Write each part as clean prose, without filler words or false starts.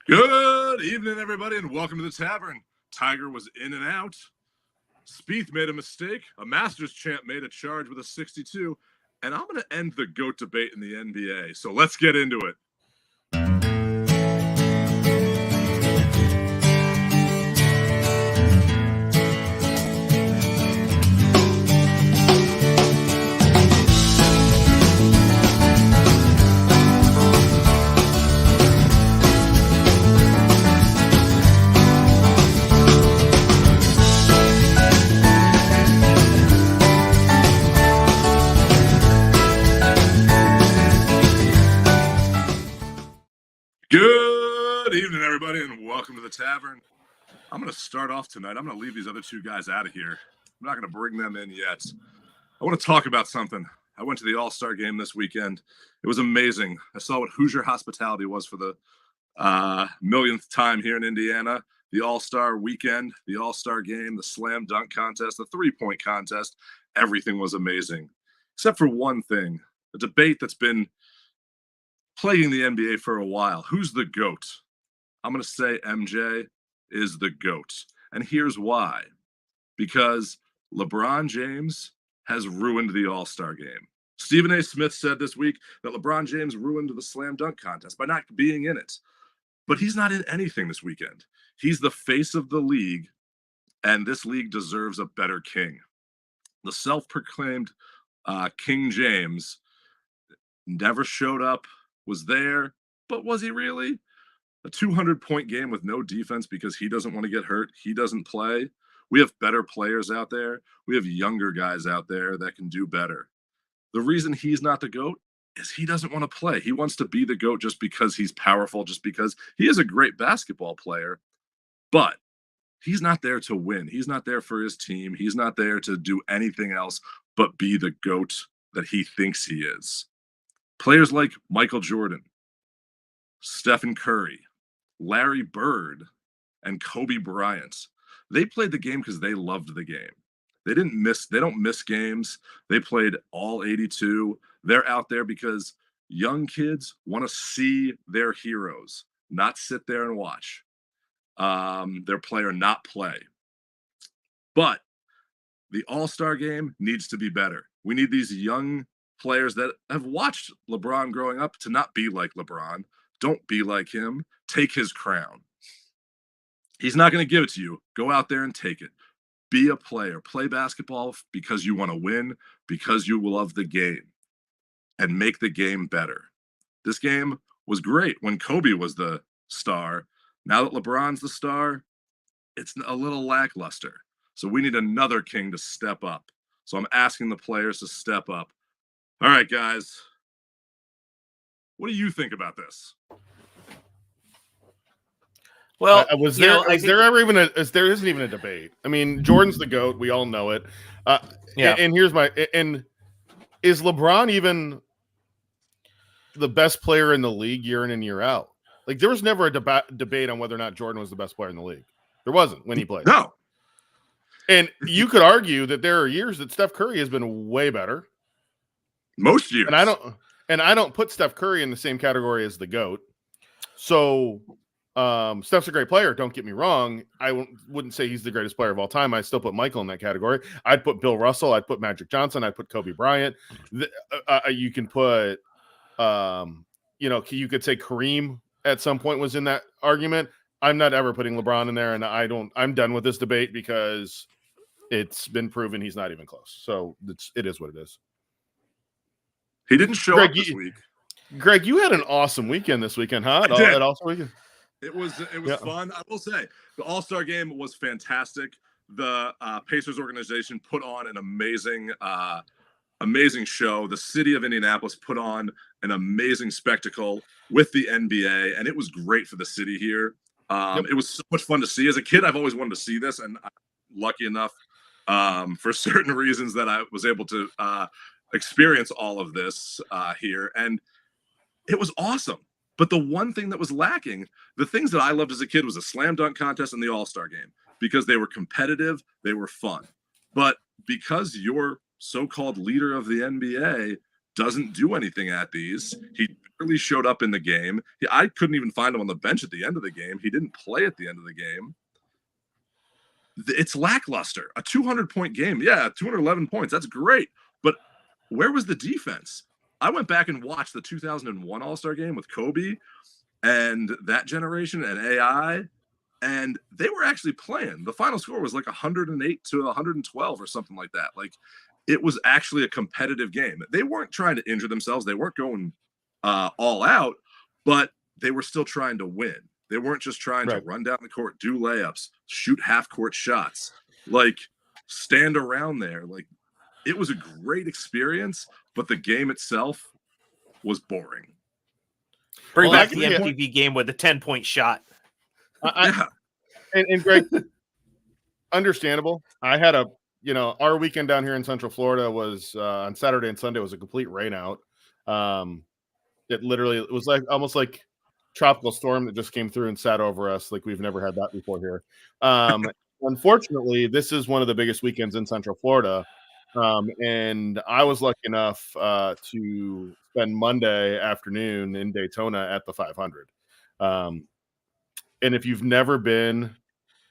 Good evening, everybody, and welcome to the Tavern. Tiger was in and out. Spieth made a mistake. A Masters champ made a charge with a 62. And I'm going to end the GOAT debate in the NBA. So let's get into it. Good evening, everybody, and welcome to the Tavern. I'm going to start off tonight. I'm going to leave these other two guys out of here. I'm not going to bring them in yet. I want to talk about something. I went to the All-Star game this weekend. It was amazing. I saw what Hoosier hospitality was for the millionth time here in Indiana. The All-Star weekend, the All-Star game, the slam dunk contest, the three-point contest. Everything was amazing, except for one thing, a debate that's been plaguing the NBA for a while. Who's the GOAT? I'm going to say MJ is the GOAT. And here's why. Because LeBron James has ruined the All-Star game. Stephen A. Smith said this week that LeBron James ruined the slam dunk contest by not being in it. But he's not in anything this weekend. He's the face of the league, and this league deserves a better king. The self-proclaimed King James never showed up, was there, but was he really? A 200-point game with no defense because he doesn't want to get hurt. He doesn't play. We have better players out there. We have younger guys out there that can do better. The reason he's not the GOAT is he doesn't want to play. He wants to be the GOAT just because he's powerful, just because he is a great basketball player, but he's not there to win. He's not there for his team. He's not there to do anything else but be the GOAT that he thinks he is. Players like Michael Jordan, Stephen Curry, Larry Bird, and Kobe Bryant, they played the game because they loved the game. They don't miss games. They played all 82. They're out there because young kids want to see their heroes, not sit there and watch their player not play. But the All-Star game needs to be better. We need these young players that have watched LeBron growing up to not be like LeBron. Don't be like him. Take his crown. He's not going to give it to you. Go out there and take it. Be a player. Play basketball because you want to win, because you love the game, and make the game better. This game was great when Kobe was the star. Now that LeBron's the star, it's a little lackluster. So we need another king to step up. So I'm asking the players to step up. All right, guys. What do you think about this? Well, there isn't even a debate. I mean, Jordan's the GOAT. We all know it. And here's is LeBron even the best player in the league year in and year out? Like, there was never a debate on whether or not Jordan was the best player in the league. There wasn't when he played. No. And you could argue that there are years that Steph Curry has been way better. Most years. And I don't put Steph Curry in the same category as the GOAT. So Steph's a great player, don't get me wrong. I wouldn't say he's the greatest player of all time. I still put Michael in that category. I'd put Bill Russell. I'd put Magic Johnson. I'd put Kobe Bryant. You can put, you could say Kareem at some point was in that argument. I'm not ever putting LeBron in there, and I'm done with this debate because it's been proven he's not even close. So it is what it is. He didn't show up this week. Greg, you had an awesome weekend this weekend, huh? At All-Star weekend. It was fun. I will say the All-Star game was fantastic. The Pacers organization put on an amazing show. The city of Indianapolis put on an amazing spectacle with the NBA, and it was great for the city here. It was so much fun to see. As a kid, I've always wanted to see this, and I'm lucky enough for certain reasons that I was able to experience all of this here, and it was awesome. But the one thing that was lacking, the things that I loved as a kid, was a slam dunk contest and the All-Star game, because they were competitive, they were fun. But because your so-called leader of the NBA doesn't do anything at these, he barely showed up in the game. I couldn't even find him on the bench at the end of the game. He didn't play at the end of the game. It's lackluster. A 200-point game. Yeah, 211 points. That's great. But where was the defense? I went back and watched the 2001 All-Star game with Kobe and that generation and AI, and they were actually playing. The final score was like 108 to 112 or something like that. Like, it was actually a competitive game. They weren't trying to injure themselves. They weren't going all out, but they were still trying to win. They weren't just trying to run down the court, do layups, shoot half-court shots, like stand around there. Like, it was a great experience, but the game itself was boring. Bring back the MVP game with a 10-point shot. And Greg, understandable. I had our weekend down here in Central Florida was on Saturday and Sunday was a complete rain out. It was like almost like tropical storm that just came through and sat over us like we've never had that before here. Unfortunately, this is one of the biggest weekends in Central Florida. And I was lucky enough to spend Monday afternoon in Daytona at the 500. And if you've never been,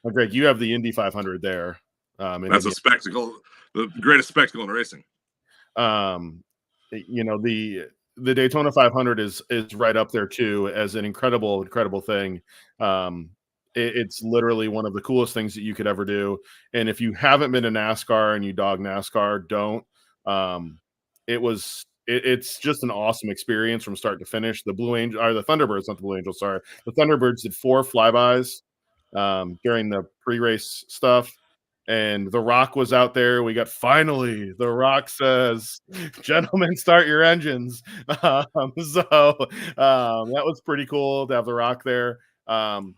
Greg, you have the Indy 500 there. That's a spectacle, the greatest spectacle in racing. The Daytona 500 is right up there too as an incredible thing. It's literally one of the coolest things that you could ever do. And if you haven't been to NASCAR and you dog NASCAR, don't. It's just an awesome experience from start to finish. The Thunderbirds, not the Blue Angels, sorry. The Thunderbirds did 4 flybys during the pre-race stuff. And The Rock was out there. We got finally, The Rock says, "Gentlemen, start your engines." So that was pretty cool to have The Rock there. And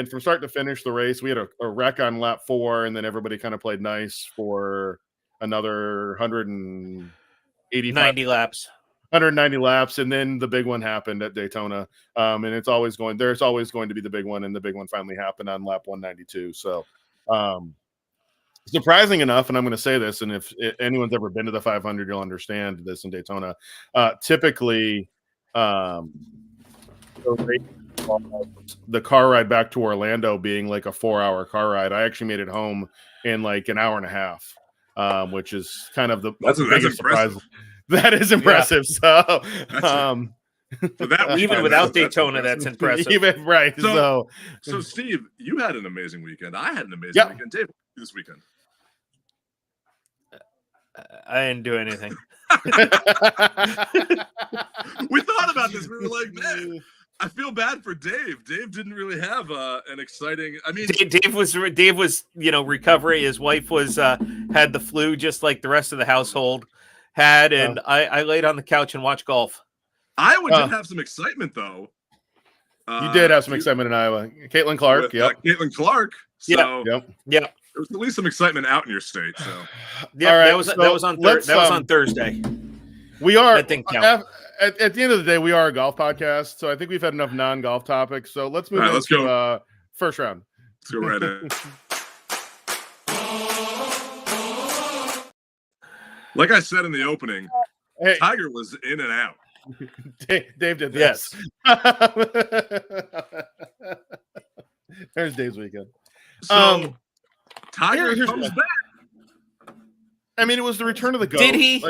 from start to finish the race, we had a wreck on lap 4, and then everybody kind of played nice for another 90 laps. 190 laps, and then the big one happened at Daytona. And there's always going to be the big one, and the big one finally happened on lap 192. So surprising enough, and I'm going to say this, and if anyone's ever been to the 500, you'll understand this in Daytona. Typically, the car ride back to Orlando being like a 4-hour car ride, I actually made it home in like an hour and a half, which is kind of the biggest surprise. That is impressive. Yeah. So, even without Daytona, that's impressive. Right. So, Steve, you had an amazing weekend. I had an amazing weekend. Dave, this weekend. I didn't do anything. We thought about this. We were like, man, I feel bad for Dave. Dave didn't really have an exciting. I mean, Dave was recovery. His wife was had the flu, just like the rest of the household had, and I laid on the couch and watched golf. Iowa did have some excitement, though. You did have some excitement in Iowa. Caitlin Clark. Caitlin Clark. So, yep. There was at least some excitement out in your state. So, yeah, right, that was on Thursday. We are at the end of the day, we are a golf podcast, so I think we've had enough non-golf topics. So let's move on to first round. Let's go right in. Like I said in the opening, Tiger was in and out. Dave did this. Yes. There's Dave's weekend. So Tiger comes back. I mean, it was the return of the GOAT. Did he?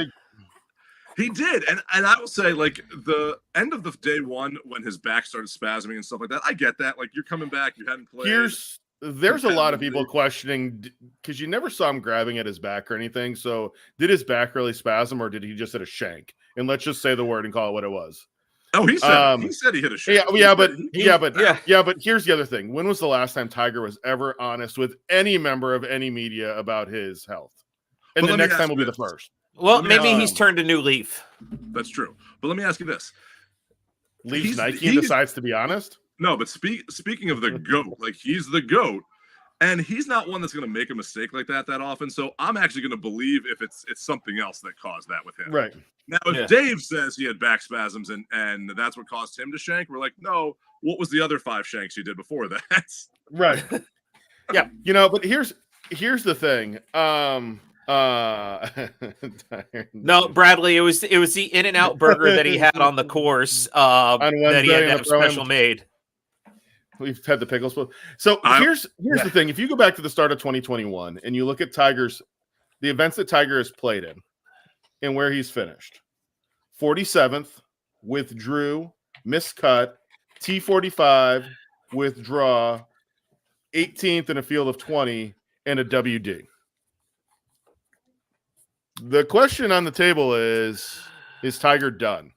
He did, and I will say, like, the end of the day one when his back started spasming and stuff like that, I get that. Like, you're coming back, you hadn't played. There's a lot of people questioning, because you never saw him grabbing at his back or anything. So did his back really spasm, or did he just hit a shank? And let's just say the word and call it what it was. Oh, he said he hit a shank. But here's the other thing. When was the last time Tiger was ever honest with any member of any media about his health? And the next time will be the first. Well, maybe he's turned a new leaf. That's true. But let me ask you this. Leaves Nike and decides to be honest? No, but speaking of the GOAT, like, he's the GOAT, and he's not one that's going to make a mistake like that often. So I'm actually going to believe if it's something else that caused that with him. Right. Now, if Dave says he had back spasms and that's what caused him to shank, we're like, no, what was the other 5 shanks you did before that? Right. Yeah. But here's the thing. No, Bradley, it was the In-N-Out burger that he had on the course on that he Wednesday had in to the have Pro-Am. special made. We've had the pickles. So here's the thing. If you go back to the start of 2021 and you look at the events that Tiger has played in and where he's finished, 47th, withdrew, miscut, T45, withdraw, 18th in a field of 20, and a WD. The question on the table is Tiger done?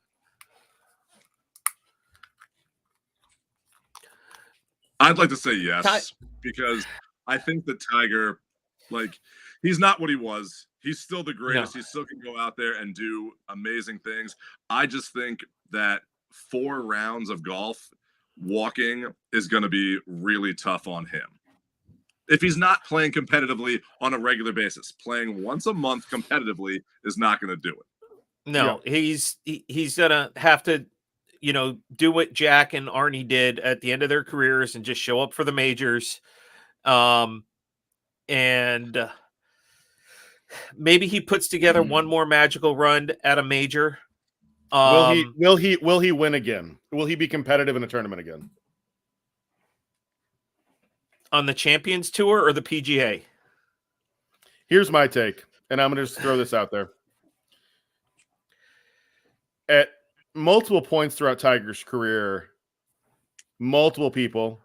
I'd like to say yes, because I think that Tiger, he's not what he was. He's still the greatest. No. He still can go out there and do amazing things. I just think that 4 rounds of golf walking is going to be really tough on him. If he's not playing competitively on a regular basis, playing once a month competitively is not going to do it. No, he's going to have to, do what Jack and Arnie did at the end of their careers and just show up for the majors. And maybe he puts together one more magical run at a major. Will he win again? Will he be competitive in a tournament again? On the Champions Tour or the PGA? Here's my take, and I'm going to just throw this out there. At multiple points throughout Tiger's career, multiple people,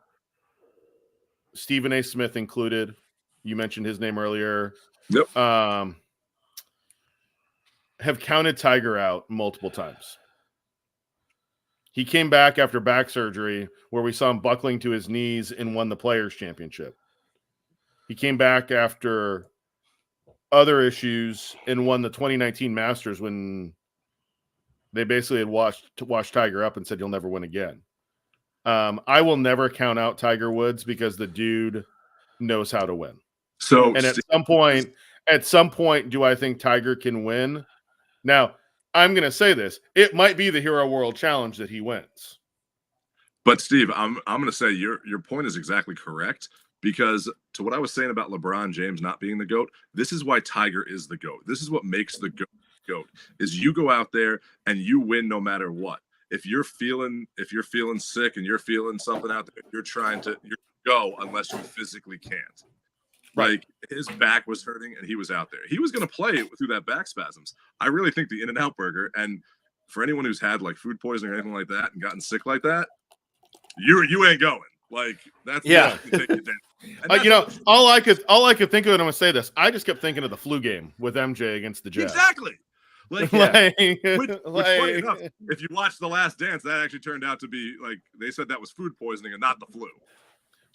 Stephen A. Smith included, you mentioned his name earlier, yep. Have counted Tiger out multiple times. He came back after back surgery where we saw him buckling to his knees and won the Players' Championship. He came back after other issues and won the 2019 Masters when they basically had washed Tiger up and said he'll never win again. I will never count out Tiger Woods because the dude knows how to win. So, and at some point, do I think Tiger can win? Now, I'm going to say this. It might be the Hero World Challenge that he wins. But Steve, I'm going to say your point is exactly correct, because to what I was saying about LeBron James not being the GOAT, this is why Tiger is the GOAT. This is what makes the GOAT is you go out there and you win no matter what. If you're feeling sick and you're feeling something out there, you're go unless you physically can't. Like his back was hurting and he was out there. He was going to play through that back spasms. I really think the In-N-Out burger, and for anyone who's had like food poisoning or anything like that and gotten sick like that, you ain't going. Like that's take you down. All I could think of, and I'm gonna say this, I just kept thinking of the flu game with MJ against the Jazz. Exactly. Which funny enough, if you watch The Last Dance, that actually turned out to be they said that was food poisoning and not the flu.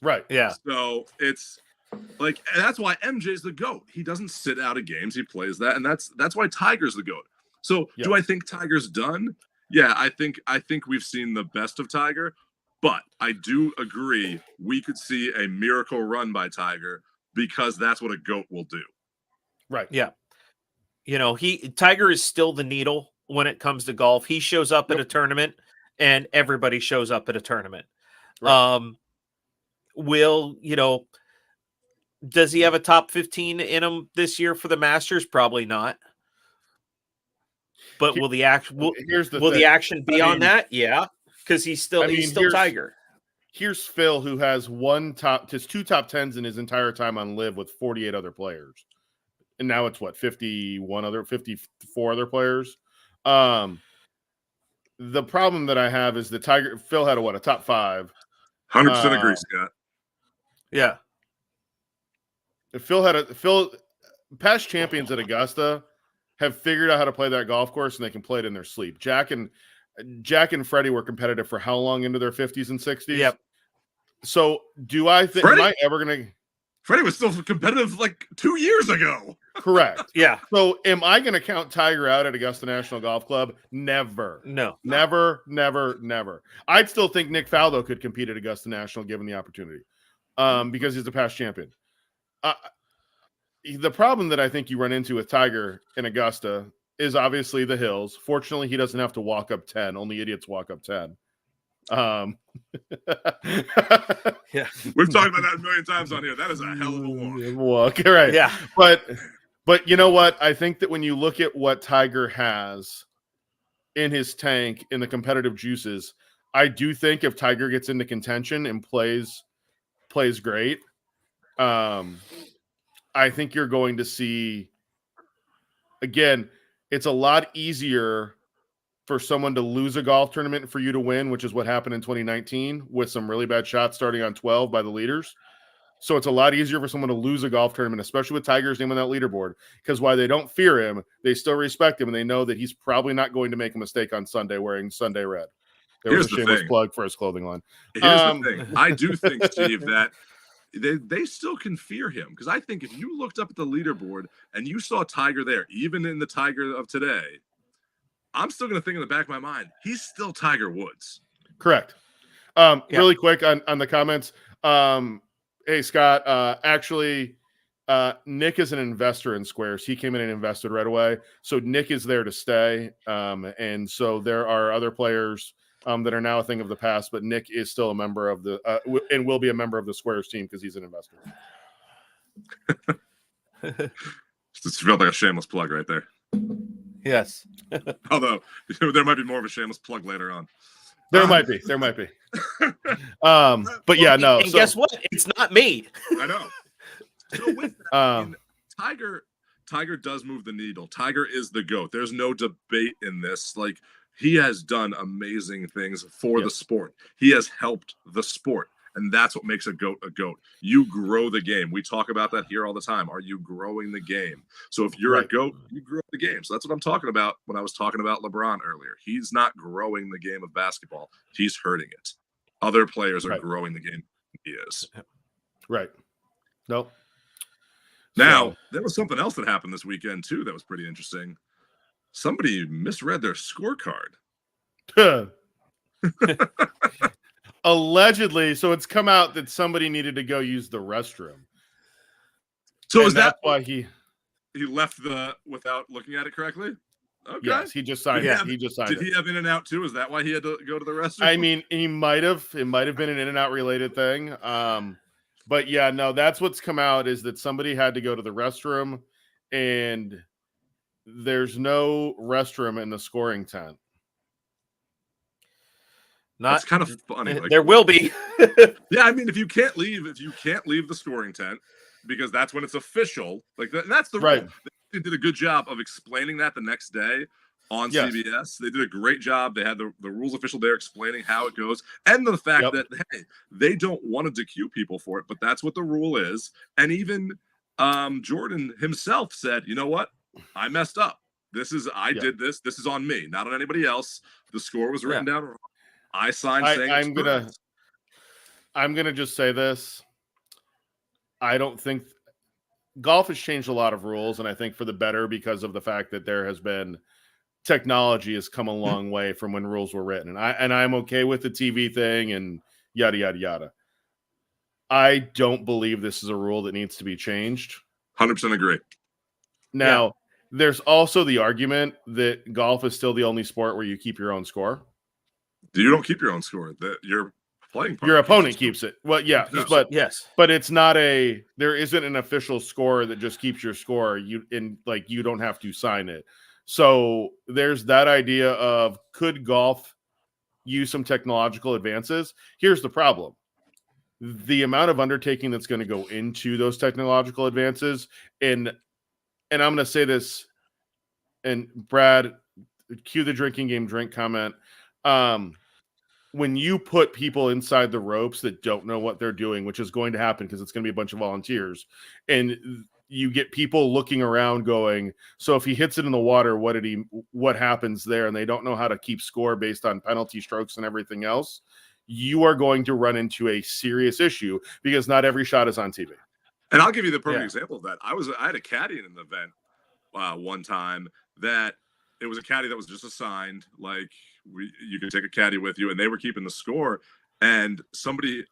Right. Yeah. So it's and that's why MJ's the GOAT. He doesn't sit out of games. He plays that. And that's why Tiger's the GOAT. So do I think Tiger's done? Yeah, I think we've seen the best of Tiger, but I do agree we could see a miracle run by Tiger because that's what a GOAT will do. Right. Yeah. Tiger is still the needle when it comes to golf. He shows up at a tournament and everybody shows up at a tournament. Right. Does he have a top 15 in him this year for the Masters? Probably not. But will the action be on that? Yeah, because he's still Tiger. Here's Phil, who has his 2 top 10s in his entire time on Live with 48 other players, and now it's 54 other players. The problem that I have is that Phil had a top 5. 100% agree, Scott. Yeah. Phil past champions at Augusta have figured out how to play that golf course and they can play it in their sleep. Jack and Freddie were competitive for how long into their 50s and 60s? Yep. So do I think am I ever gonna Freddie was still competitive 2 years ago. Correct. Yeah. So am I gonna count Tiger out at Augusta National Golf Club? Never. No. Never. I'd still think Nick Faldo could compete at Augusta National given the opportunity. Because he's the past champion. The problem that I think you run into with Tiger in Augusta is obviously the hills. Fortunately, he doesn't have to walk up 10. Only idiots walk up 10. Yeah, we've talked about that a million times on here. That is a hell of a walk. Right? Yeah, but But you know what? I think that when you look at what Tiger has in his tank in the competitive juices, I do think if Tiger gets into contention and plays great, I think you're going to see, again, it's a lot easier for someone to lose a golf tournament for you to win, which is what happened in 2019 with some really bad shots starting on 12 by the leaders. So it's a lot easier for someone to lose a golf tournament, especially with Tiger's name on that leaderboard, because while they don't fear him, they still respect him, and they know that he's probably not going to make a mistake on Sunday wearing Sunday red. There was a shameless plug for his clothing line. Here's the thing. I do think, Steve, that they still can fear him, because I think if you looked up at the leaderboard and you saw Tiger there, even in the Tiger of today, I'm still going to think in the back of my mind, he's still Tiger Woods. Correct. Really quick on the comments. Hey, Scott, actually, Nick is an investor in Squares. He came in and invested right away. So Nick is there to stay. And so there are other players that are now a thing of the past, but Nick is still a member of the and will be a member of the Squares team because he's an investor. This felt like a shameless plug right there. Yes. Although there might be more of a shameless plug later on. There might be. But yeah, no. And guess what? It's not me. I know. So with that, Tiger does move the needle. Tiger is the GOAT. There's no debate in this. Like, he has done amazing things for the sport. He has helped the sport. And that's what makes a GOAT a GOAT. You grow the game. We talk about that here all the time. Are you growing the game? So if you're a GOAT, you grow the game. So that's what I'm talking about when I was talking about LeBron earlier. He's not growing the game of basketball. He's hurting it. Other players are growing the game. He is. Right. Nope. Now, there was something else that happened this weekend, too, that was pretty interesting. Somebody misread their scorecard. Allegedly, so it's come out that somebody needed to go use the restroom. So is that why he left without looking at it correctly? Okay. Yes, he just signed it. He just signed it. Did he have In and Out too? Is that why he had to go to the restroom? I mean, he might have. It might have been an In and Out related thing. But yeah, no, that's what's come out is that somebody had to go to the restroom, and there's no restroom in the scoring tent. That's kind of funny. Like, there will be. Yeah, I mean, if you can't leave the scoring tent, because that's when it's official. Like that's the rule. They did a good job of explaining that the next day on CBS. They did a great job. They had the rules official there explaining how it goes, and the fact that hey, they don't want to DQ people for it, but that's what the rule is. And even Jordan himself said, "You know what? I messed up. I did this. This is on me, not on anybody else. The score was written down wrong. I signed saying I'm gonna just say this. I don't think golf has changed a lot of rules, and I think for the better because of the fact that there has been technology has come a long way from when rules were written. And I'm okay with the TV thing and yada yada yada. I don't believe this is a rule that needs to be changed. 100% agree. Now, there's also the argument that golf is still the only sport where you keep your own score. You don't keep your own score. That your playing partner your opponent keeps it. Well, yeah, but it's not there isn't an official score that just keeps your score. You don't have to sign it. So there's that idea of could golf use some technological advances? Here's the problem. The amount of undertaking that's going to go into those technological advances, and I'm going to say this, and Brad, cue the drinking game drink comment. When you put people inside the ropes that don't know what they're doing, which is going to happen because it's going to be a bunch of volunteers, and you get people looking around going, so if he hits it in the water, what happens there? And they don't know how to keep score based on penalty strokes and everything else. You are going to run into a serious issue because not every shot is on TV. And I'll give you the perfect example of that. I had a caddy in an event one time that it was a caddy that was just assigned, like you could take a caddy with you, and they were keeping the score. And somebody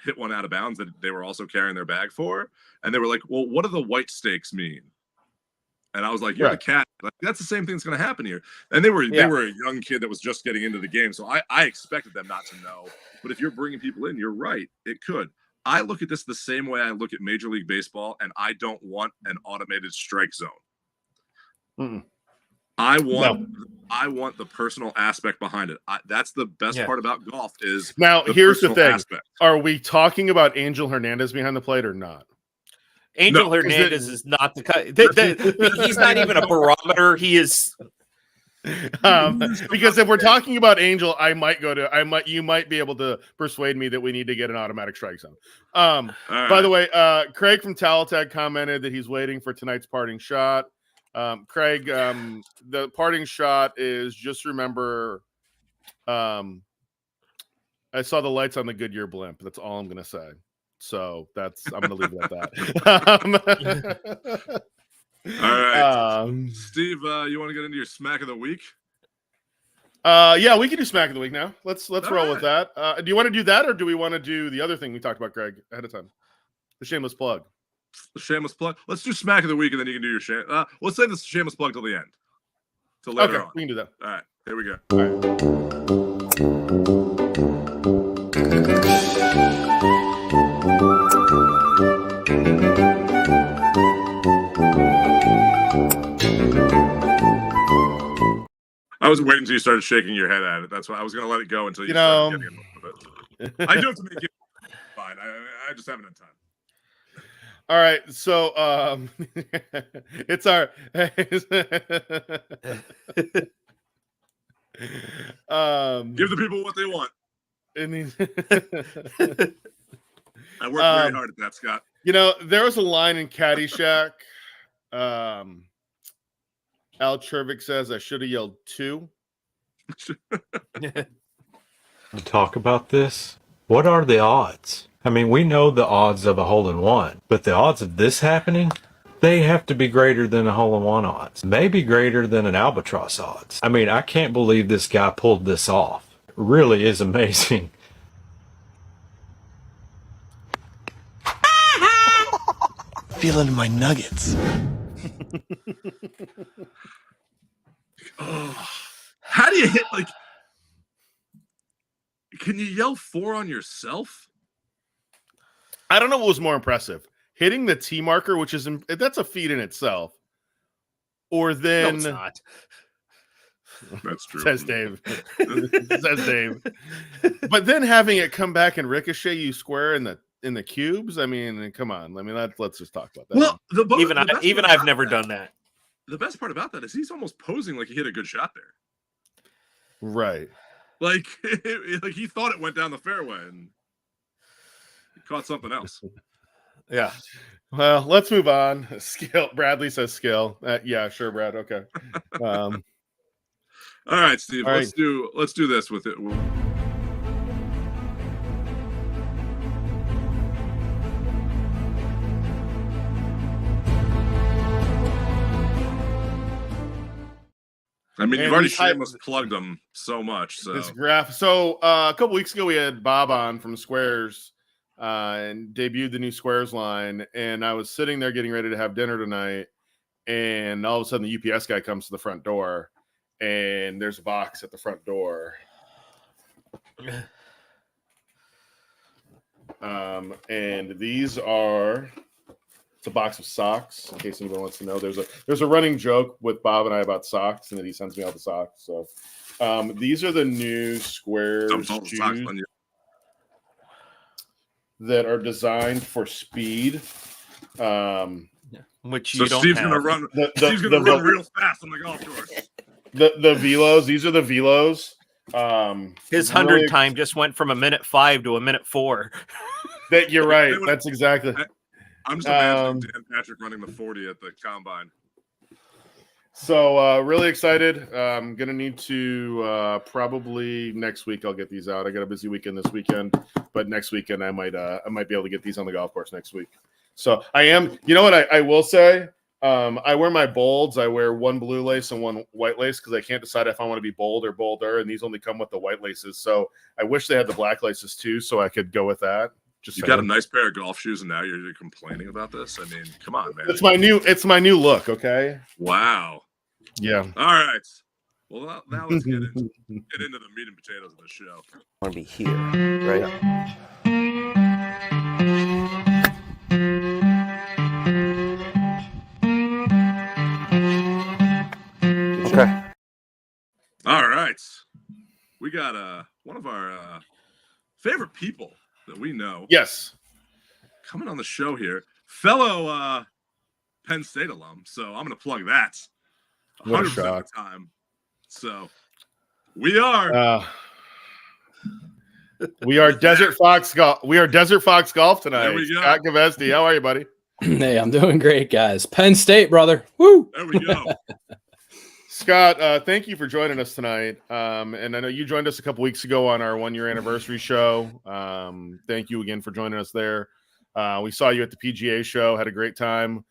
hit one out of bounds that they were also carrying their bag for, and they were like, "Well, what do the white stakes mean?" And I was like, "You're the caddy. Like, that's the same thing that's going to happen here." And they were a young kid that was just getting into the game, so I expected them not to know. But if you're bringing people in, you're right, it could. I look at this the same way I look at Major League Baseball, and I don't want an automated strike zone. Mm-mm. I want the personal aspect behind it. That's the best part about golf is now. Here's the thing: aspect. Are we talking about Angel Hernandez behind the plate or not? Angel Hernandez is not he's not even a barometer. He is. Because if we're talking about Angel, you might be able to persuade me that we need to get an automatic strike zone. By the way, Craig from Talatag commented that he's waiting for tonight's parting shot. Craig, the parting shot is just remember, I saw the lights on the Goodyear blimp. That's all I'm gonna say. So I'm gonna leave it at that. All right, Steve, you want to get into your smack of the week? Yeah, we can do smack of the week now. Let's roll with that. Do you want to do that, or do we want to do the other thing we talked about, Greg, ahead of time? The shameless plug. The shameless plug. Let's do smack of the week, and then you can do your let's save this shameless plug till the end. Till later on. We can do that. All right, here we go. All right. I was waiting until you started shaking your head at it. That's why I was going to let it go until you started getting involved with it. I do have to make it fine. I just haven't had time. All right, so it's our give the people what they want. I worked very hard at that, Scott. There was a line in Caddyshack. Al Chervik says, I should have yelled 2. Talk about this. What are the odds? I mean, we know the odds of a hole-in-one, but the odds of this happening, they have to be greater than a hole-in-one odds. Maybe greater than an albatross odds. I mean, I can't believe this guy pulled this off. It really is amazing. Feeling my nuggets. Oh, how do you hit can you yell 4 on yourself? I don't know what was more impressive. Hitting the T marker, which is that's a feat in itself. Or then No, it's not. That's true. Says Dave. Says Dave. But then having it come back and ricochet you square in the cubes. I mean, come on. Let's just talk about that. Well, even I've never done that. The best part about that is he's almost posing like he hit a good shot there. Right. Like he thought it went down the fairway and he caught something else. Yeah. Well, let's move on. Skill. Bradley says skill. Yeah, sure, Brad. Okay. All right, Steve. All let's do this with it. I mean, you've already shameless plugged them so much. So this graph. So a couple weeks ago, we had Bob on from Squares and debuted the new Squares line. And I was sitting there getting ready to have dinner tonight, and all of a sudden, the UPS guy comes to the front door, and there's a box at the front door. And these are. It's a box of socks, in case anyone wants to know. There's a running joke with Bob and I about socks, and that he sends me all the socks. So these are the new Squares shoes that are designed for speed. Which you don't Steve's have. gonna run. Steve's gonna run real fast on the golf course. The Velos. These are the Velos. His 100 time just went from 1:05 to 1:04. That you're right. That's exactly. I'm just imagining Dan Patrick running the 40 at the combine. So really excited. I'm gonna need to probably next week I'll get these out. I got a busy weekend this weekend, but next weekend I might be able to get these on the golf course next week. So I am. You know what I will say? I wear my bolds. I wear one blue lace and one white lace because I can't decide if I want to be bold or bolder, and these only come with the white laces. So I wish they had the black laces too, so I could go with that. You got a nice pair of golf shoes, and now you're complaining about this. I mean, come on, man. It's my new look. Okay. Wow. Yeah. All right. Well, now let's get into the meat and potatoes of the show. I want to be here, right? right. We got one of our favorite people that we know. Yes. Coming on the show here. Fellow Penn State alum. So I'm going to plug that. What a 100% of shock. the time. So we are. We are Desert Fox Golf. We are Desert Fox Golf tonight. There we go. Scott Gavesti, how are you, buddy? Hey, I'm doing great, guys. Penn State, brother. Woo! There we go. Scott, thank you for joining us tonight. And I know you joined us a couple weeks ago on our 1 year anniversary show. Thank you again for joining us there. We saw you at the PGA show, had a great time.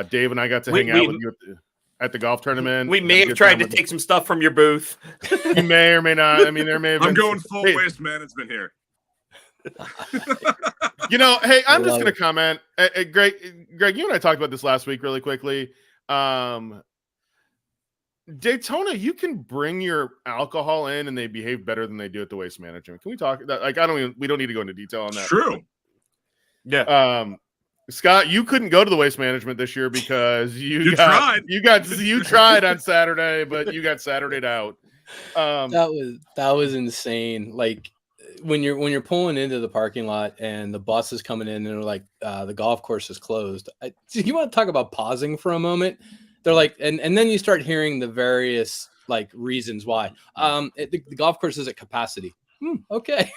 Dave and I got to hang out with you at the golf tournament. We may have tried to take some stuff from your booth. You may or may not. I mean, there may have been. I'm going full waste management here. You know, hey, I'm just going to comment. Greg, you and I talked about this last week really quickly. Daytona, you can bring your alcohol in and they behave better than they do at the waste management. Can we talk? Like, we don't need to go into detail on that. True. Yeah. Scott, you couldn't go to the waste management this year because you tried. You tried on Saturday, but you got Saturday'd out. That was insane. Like when you're pulling into the parking lot and the bus is coming in and they're like, the golf course is closed. You want to talk about pausing for a moment? They're like, and then you start hearing the various like reasons why. The golf course is at capacity. Okay.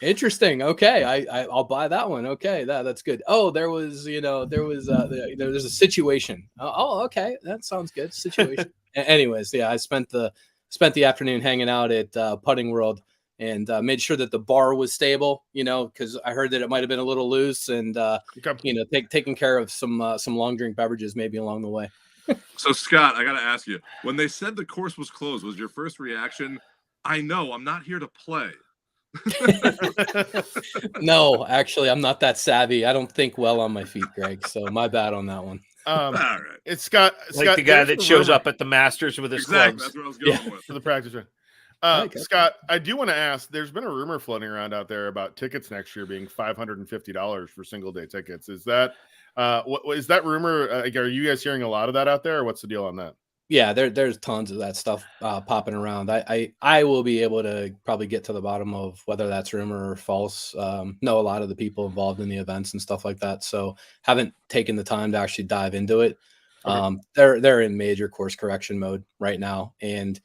Interesting. Okay, I'll buy that one. Okay, that's good. Oh, there's a situation. Oh, okay, that sounds good. Situation. Anyways, yeah, I spent the afternoon hanging out at Putting World and made sure that the bar was stable. You know, because I heard that it might have been a little loose, and taking care of some long drink beverages maybe along the way. So Scott, I got to ask you: when they said the course was closed, was your first reaction, "I know, I'm not here to play"? No, actually, I'm not that savvy. I don't think well on my feet, Greg. So my bad on that one. All right. It's Scott, the guy that shows up at the Masters with his clubs. That's what I was going with. for the practice round. Scott, I do want to ask. There's been a rumor floating around out there about tickets next year being $550 for single day tickets. Is that what is that rumor? Are you guys hearing a lot of that out there, or what's the deal on that? Yeah, there's tons of that stuff popping around. I will be able to probably get to the bottom of whether that's rumor or false. Know a lot of the people involved in the events and stuff like that. So haven't taken the time to actually dive into it. Okay. They're in major course correction mode right now, and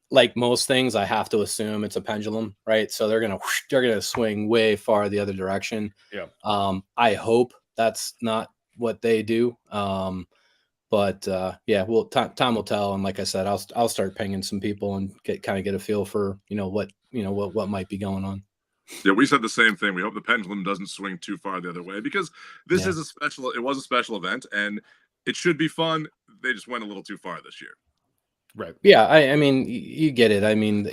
like most things, I have to assume it's a pendulum, right? So they're gonna swing way far the other direction. Yeah. I hope that's not what they do. But yeah, well, time will tell. And like I said, I'll start pinging some people and get a feel for what might be going on. Yeah, we said the same thing. We hope the pendulum doesn't swing too far the other way because this is it was a special event and it should be fun. They just went a little too far this year. Right. Yeah, I mean, you get it. I mean,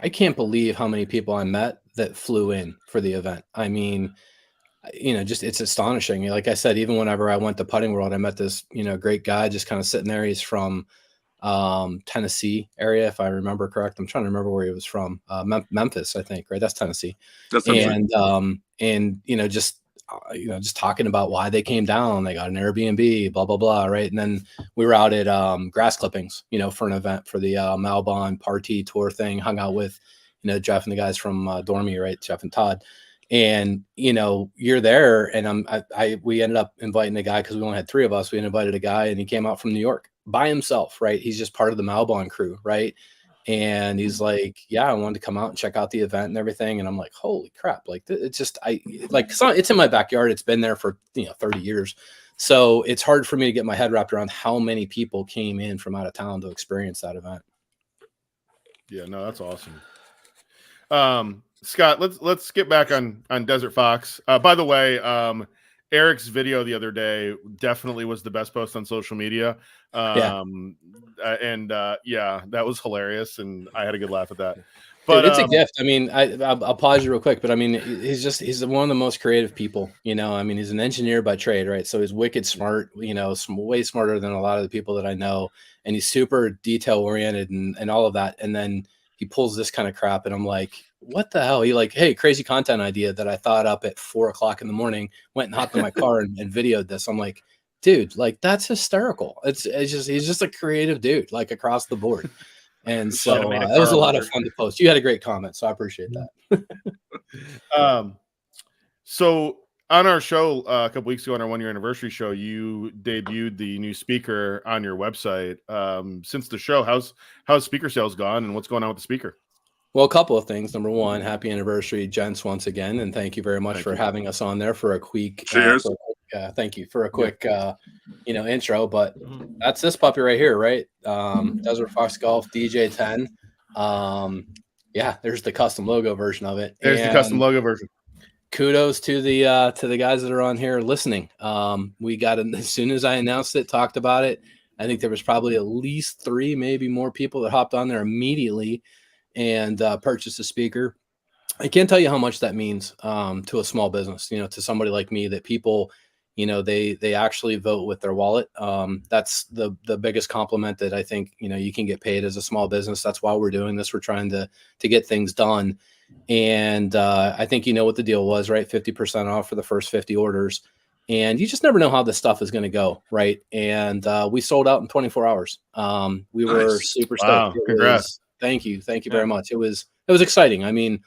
I can't believe how many people I met that flew in for the event. I mean, just it's astonishing. Like I said, even whenever I went to Putting World, I met this, great guy just kind of sitting there. He's from Tennessee area, if I remember correct. I'm trying to remember where he was from. Memphis, I think, right? That's Tennessee. That's and just talking about why they came down. They got an Airbnb, blah, blah, blah, right? And then we were out at grass clippings, for an event for the Malbon Party Tour thing, hung out with, Jeff and the guys from Dormy, right? Jeff and Todd. And you're there, and we ended up inviting a guy because we only had 3 of us. We invited a guy, and he came out from New York by himself, right? He's just part of the Malbon crew, right? And he's like, "Yeah, I wanted to come out and check out the event and everything." And I'm like, "Holy crap!" Like it's just it's in my backyard. It's been there for 30 years, so it's hard for me to get my head wrapped around how many people came in from out of town to experience that event. Yeah, no, that's awesome. Scott, let's get back on Desert Fox. By the way, Eric's video the other day definitely was the best post on social media. Yeah, that was hilarious, and I had a good laugh at that. But dude, it's a gift. I mean, I'll pause you real quick, but I mean, he's one of the most creative people. I mean, he's an engineer by trade, right? So he's wicked smart. Way smarter than a lot of the people that I know, and he's super detail oriented and all of that. And then he pulls this kind of crap, and I'm like, what the hell? He like, hey, crazy content idea that I thought up at 4:00 in the morning, went and hopped in my car and videoed this. I'm like, dude, like that's hysterical. It's just he's just a creative dude, like across the board. And so it was a lot of fun to post. You had a great comment, so I appreciate that. So on our show a couple weeks ago, on our 1 year anniversary show, you debuted the new speaker on your website. Since the show, how's speaker sales gone, and what's going on with the speaker? Well, a couple of things. Number one, happy anniversary, gents, once again, and thank you very much for having us on there for a quick. Cheers. Thank you for a quick, intro. But that's this puppy right here, right? Desert Fox Golf DJ10. There's the custom logo version of it. There's the custom logo version. Kudos to the guys that are on here listening. We got it as soon as I announced it, talked about it. I think there was probably at least 3, maybe more people that hopped on there immediately and purchased a speaker. I can't tell you how much that means to a small business, to somebody like me, that people, they actually vote with their wallet. That's the biggest compliment that I think, you can get paid as a small business. That's why we're doing this. We're trying to get things done. And I think what the deal was, right? 50% off for the first 50 orders. And you just never know how this stuff is going to go, right? And we sold out in 24 hours. We were super stoked. Wow, congrats. Thank you very much. It was exciting. I mean,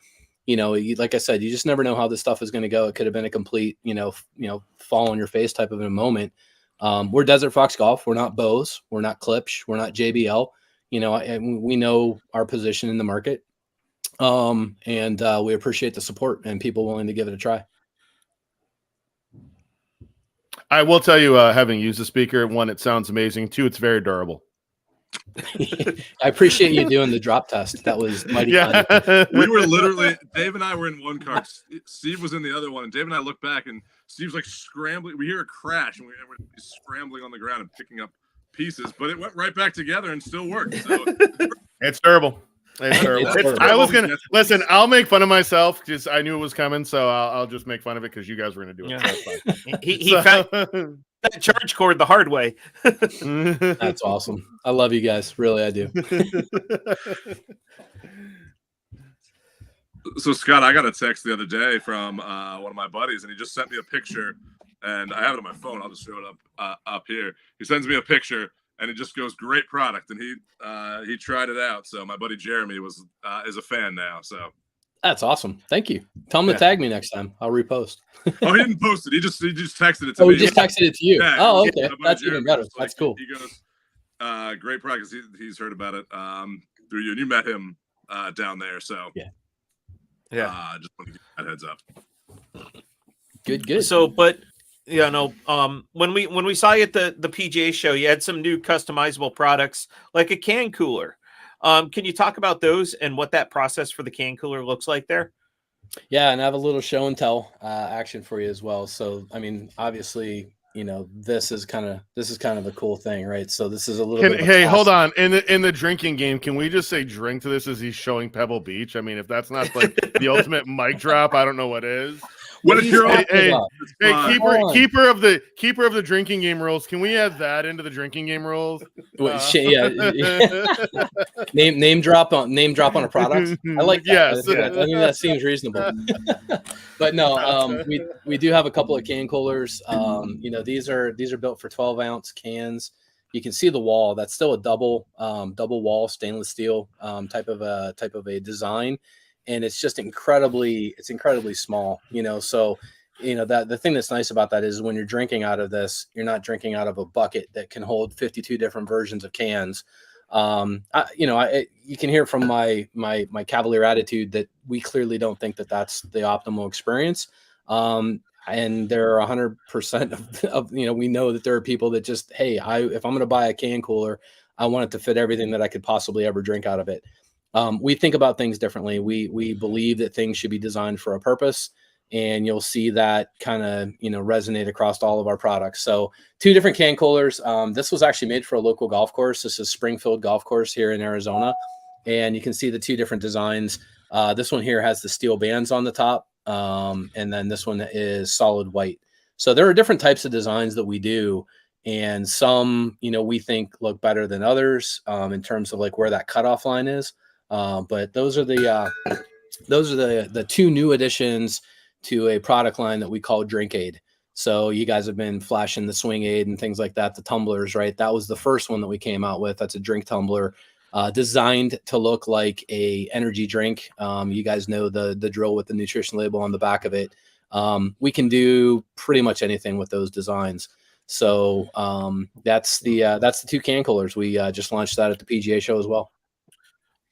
like I said, you just never know how this stuff is going to go. It could have been a complete, fall on your face type of a moment. We're Desert Fox Golf. We're not Bose. We're not Klipsch. We're not JBL. And we know our position in the market. And we appreciate the support and people willing to give it a try. I will tell you, having used the speaker, 1, it sounds amazing. 2, it's very durable. I appreciate you doing the drop test. That was mighty fun. We were literally, Dave and I were in one car. Steve was in the other one. And Dave and I looked back, and Steve's like scrambling. We hear a crash, and we're scrambling on the ground and picking up pieces. But it went right back together and still worked. So it's durable. It's terrible. I was gonna listen. I'll make fun of myself because I knew it was coming, so I'll just make fun of it because you guys were gonna do it. Yeah. He found that charge cord the hard way. That's awesome. I love you guys. Really, I do. So Scott, I got a text the other day from one of my buddies, and he just sent me a picture, and I have it on my phone. I'll just show it up here. He sends me a picture. And it just goes, great product, and he tried it out. So my buddy Jeremy is a fan now. So that's awesome. Thank you. Tell him to tag me next time. I'll repost. Oh, he didn't post it. He just texted it to me. Oh, he just texted it to you. Yeah, oh, okay. That's Jeremy even better. like, That's cool. He goes, great product. He's heard about it through you, and you met him down there. So yeah. Just want to give that heads up. Good. So, but. When we saw you at the PGA show, you had some new customizable products like a can cooler. Can you talk about those and what that process for the can cooler looks like there? Yeah, and I have a little show and tell action for you as well. So, I mean, obviously, this is kind of a cool thing, right? So this is a little bit. Hey, hold on. In the drinking game, can we just say drink to this as he's showing Pebble Beach? I mean, if that's not like the ultimate mic drop, I don't know what is. What is your hey, keeper of the drinking game rules? Can we add that into the drinking game rules? Name drop on a product. I like that. Yes. I think that seems reasonable. But no, we do have a couple of can coolers. These are built for 12-ounce cans. You can see the wall. That's still a double wall stainless steel type of a design. And it's just incredibly small, so, that the thing that's nice about that is when you're drinking out of this, you're not drinking out of a bucket that can hold 52 different versions of cans. You can hear from my cavalier attitude that we clearly don't think that that's the optimal experience. And there are 100% of, we know that there are people that just, hey, if I'm going to buy a can cooler, I want it to fit everything that I could possibly ever drink out of it. We think about things differently. We believe that things should be designed for a purpose, and you'll see that kind of, resonate across all of our products. So 2 different can coolers. This was actually made for a local golf course. This is Springfield Golf Course here in Arizona. And you can see the 2 different designs. This one here has the steel bands on the top. And then this one is solid white. So there are different types of designs that we do. And some, we think look better than others in terms of like where that cutoff line is. But those are the 2 new additions to a product line that we call Drink Aid. So you guys have been flashing the Swing Aid and things like that, the tumblers, right? That was the first one that we came out with. That's a drink tumbler designed to look like a energy drink. You guys know the drill with the nutrition label on the back of it. We can do pretty much anything with those designs. So that's the two can coolers. We just launched that at the PGA show as well.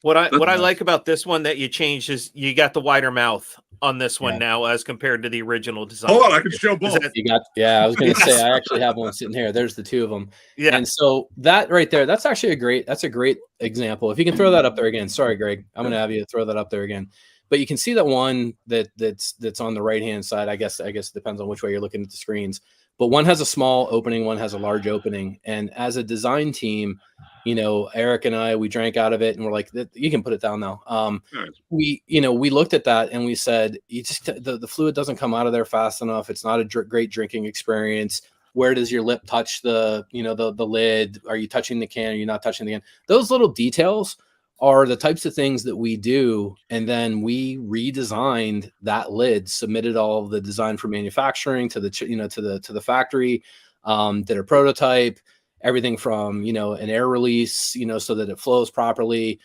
What I like about this one that you changed is you got the wider mouth on this one now as compared to the original design. Hold on, I can show both. I was going to say, I actually have one sitting here. There's the two of them. Yeah. And so that right there, that's actually a great example. If you can throw that up there again. Sorry, Greg, I'm going to have you throw that up there again. But you can see that one that's on the right-hand side. I guess it depends on which way you're looking at the screens. But one has a small opening, one has a large opening. And as a design team, Eric and I, we drank out of it and we're like, you can put it down now. We looked at that and we said, the fluid doesn't come out of there fast enough. It's not a great drinking experience. Where does your lip touch the lid? Are you touching the can? Are you not touching the can? Those little details are the types of things that we do. And then we redesigned that lid, submitted all of the design for manufacturing to the factory, did a prototype, everything from, an air release, so that it flows properly.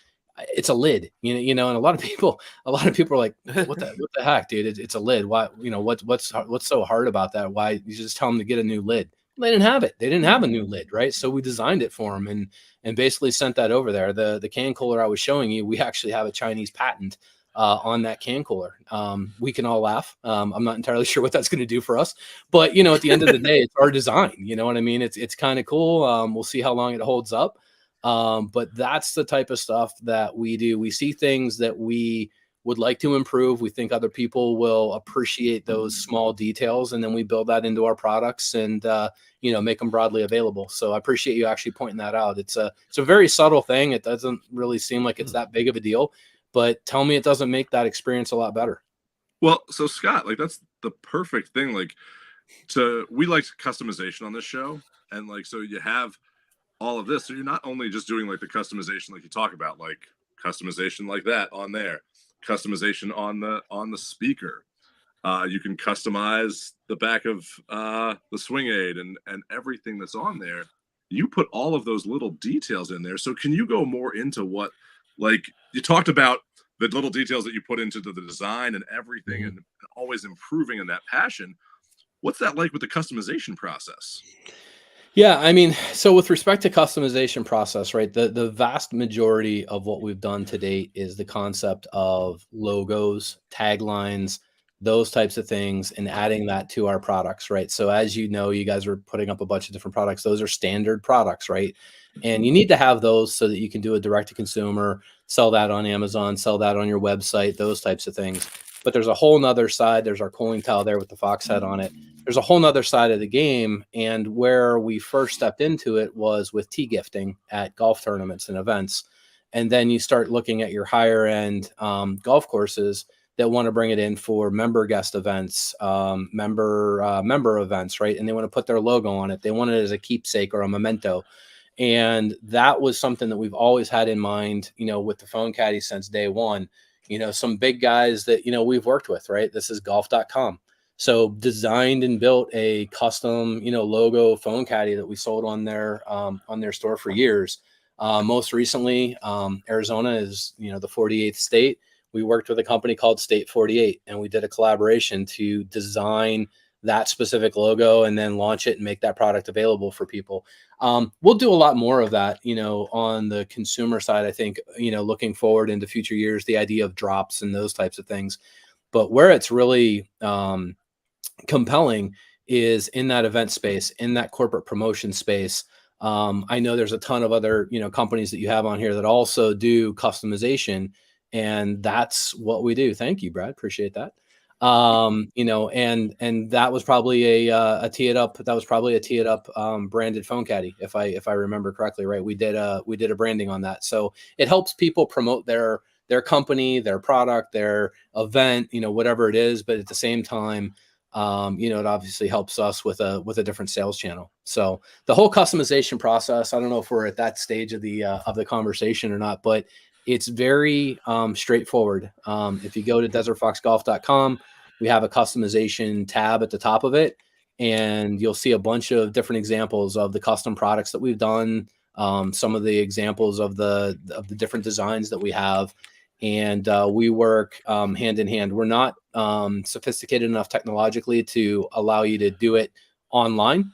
It's a lid, and a lot of people are like, what the heck, dude? It's a lid. Why, what's so hard about that? Why you just tell them to get a new lid? They didn't have it. They didn't have a new lid, right? So we designed it for them and basically sent that over there. The can cooler I was showing you, we actually have a Chinese patent on that can cooler. We can all laugh. I'm not entirely sure what that's going to do for us, but at the end of the day, it's our design. You know what I mean? It's kind of cool. We'll see how long it holds up. But that's the type of stuff that we do. We see things that we would like to improve. We think other people will appreciate those small details, and then we build that into our products and make them broadly available. So I appreciate you actually pointing that out. It's a very subtle thing. It doesn't really seem like it's that big of a deal, but tell me it doesn't make that experience a lot better. Well, so Scott, that's the perfect thing. We like customization on this show, and so you have all of this. So you're not only just doing the customization like you talk about, customization like that on there, customization on the speaker. You can customize the back of the Swing Aid and everything that's on there. You put all of those little details in there. So can you go more into what, you talked about the little details that you put into the design and everything, and always improving in that passion. What's that like with the customization process? Yeah, I mean, so with respect to customization process, right, the vast majority of what we've done to date is the concept of logos, taglines, those types of things, and adding that to our products, right? So as you know, you guys are putting up a bunch of different products. Those are standard products, right? And you need to have those so that you can do a direct-to-consumer, sell that on Amazon, sell that on your website, those types of things. But there's a whole nother side. There's our cooling towel there with the fox head on it. There's a whole nother side of the game. And where we first stepped into it was with tea gifting at golf tournaments and events. And then you start looking at your higher end golf courses that want to bring it in for member guest events, member events, right? And they want to put their logo on it. They want it as a keepsake or a memento. And that was something that we've always had in mind, with the phone caddy since day one. Some big guys that, we've worked with, right? This is golf.com. So designed and built a custom, logo phone caddy that we sold on their store for years. Most recently, Arizona is, the 48th state. We worked with a company called State 48, and we did a collaboration to design that specific logo and then launch it and make that product available for people. We'll do a lot more of that, on the consumer side. I think, looking forward into future years, the idea of drops and those types of things. But where it's really compelling is in that event space, in that corporate promotion space. I know there's a ton of other, companies that you have on here that also do customization, and that's what we do. Thank you, Brad. Appreciate that. And that was probably a tee it up branded phone caddy, if I remember correctly, right? We did a branding on that. So it helps people promote their company, their product, their event, whatever it is. But at the same time, it obviously helps us with a different sales channel. So the whole customization process, I don't know if we're at that stage of the conversation or not, but it's very straightforward. If you go to desertfoxgolf.com, we have a customization tab at the top of it. and you'll see a bunch of different examples of the custom products that we've done, some of the examples of the different designs that we have. And we work hand in hand. We're not sophisticated enough technologically to allow you to do it online.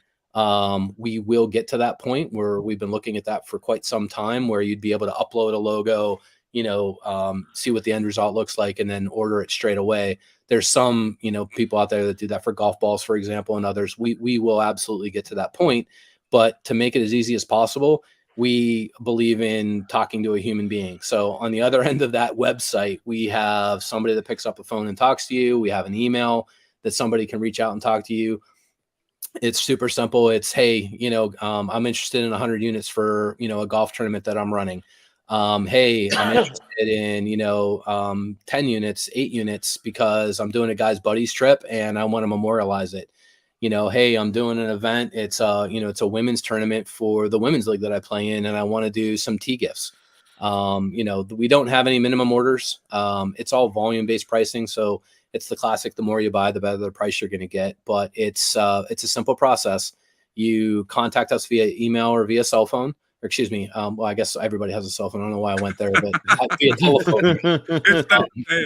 We will get to that point where we've been looking at that for quite some time, where you'd be able to upload a logo, see what the end result looks like, and then order it straight away. There's some, people out there that do that for golf balls, for example, and others. We will absolutely get to that point, but to make it as easy as possible, we believe in talking to a human being. So on the other end of that website, we have somebody that picks up the phone and talks to you. We have an email that somebody can reach out and talk to you. It's super simple. It's, hey, I'm interested in 100 units for, a golf tournament that I'm running. Hey, I'm interested in, 10 units, 8 units, because I'm doing a guy's buddies trip and I want to memorialize it. Hey, I'm doing an event. It's it's a women's tournament for the women's league that I play in, and I want to do some tee gifts. We don't have any minimum orders. It's all volume-based pricing. So it's the classic, the more you buy, the better the price you're going to get. But it's a simple process. You contact us via email or via cell phone, or excuse me. Well, I guess everybody has a cell phone. I don't know why I went there, but via telephone.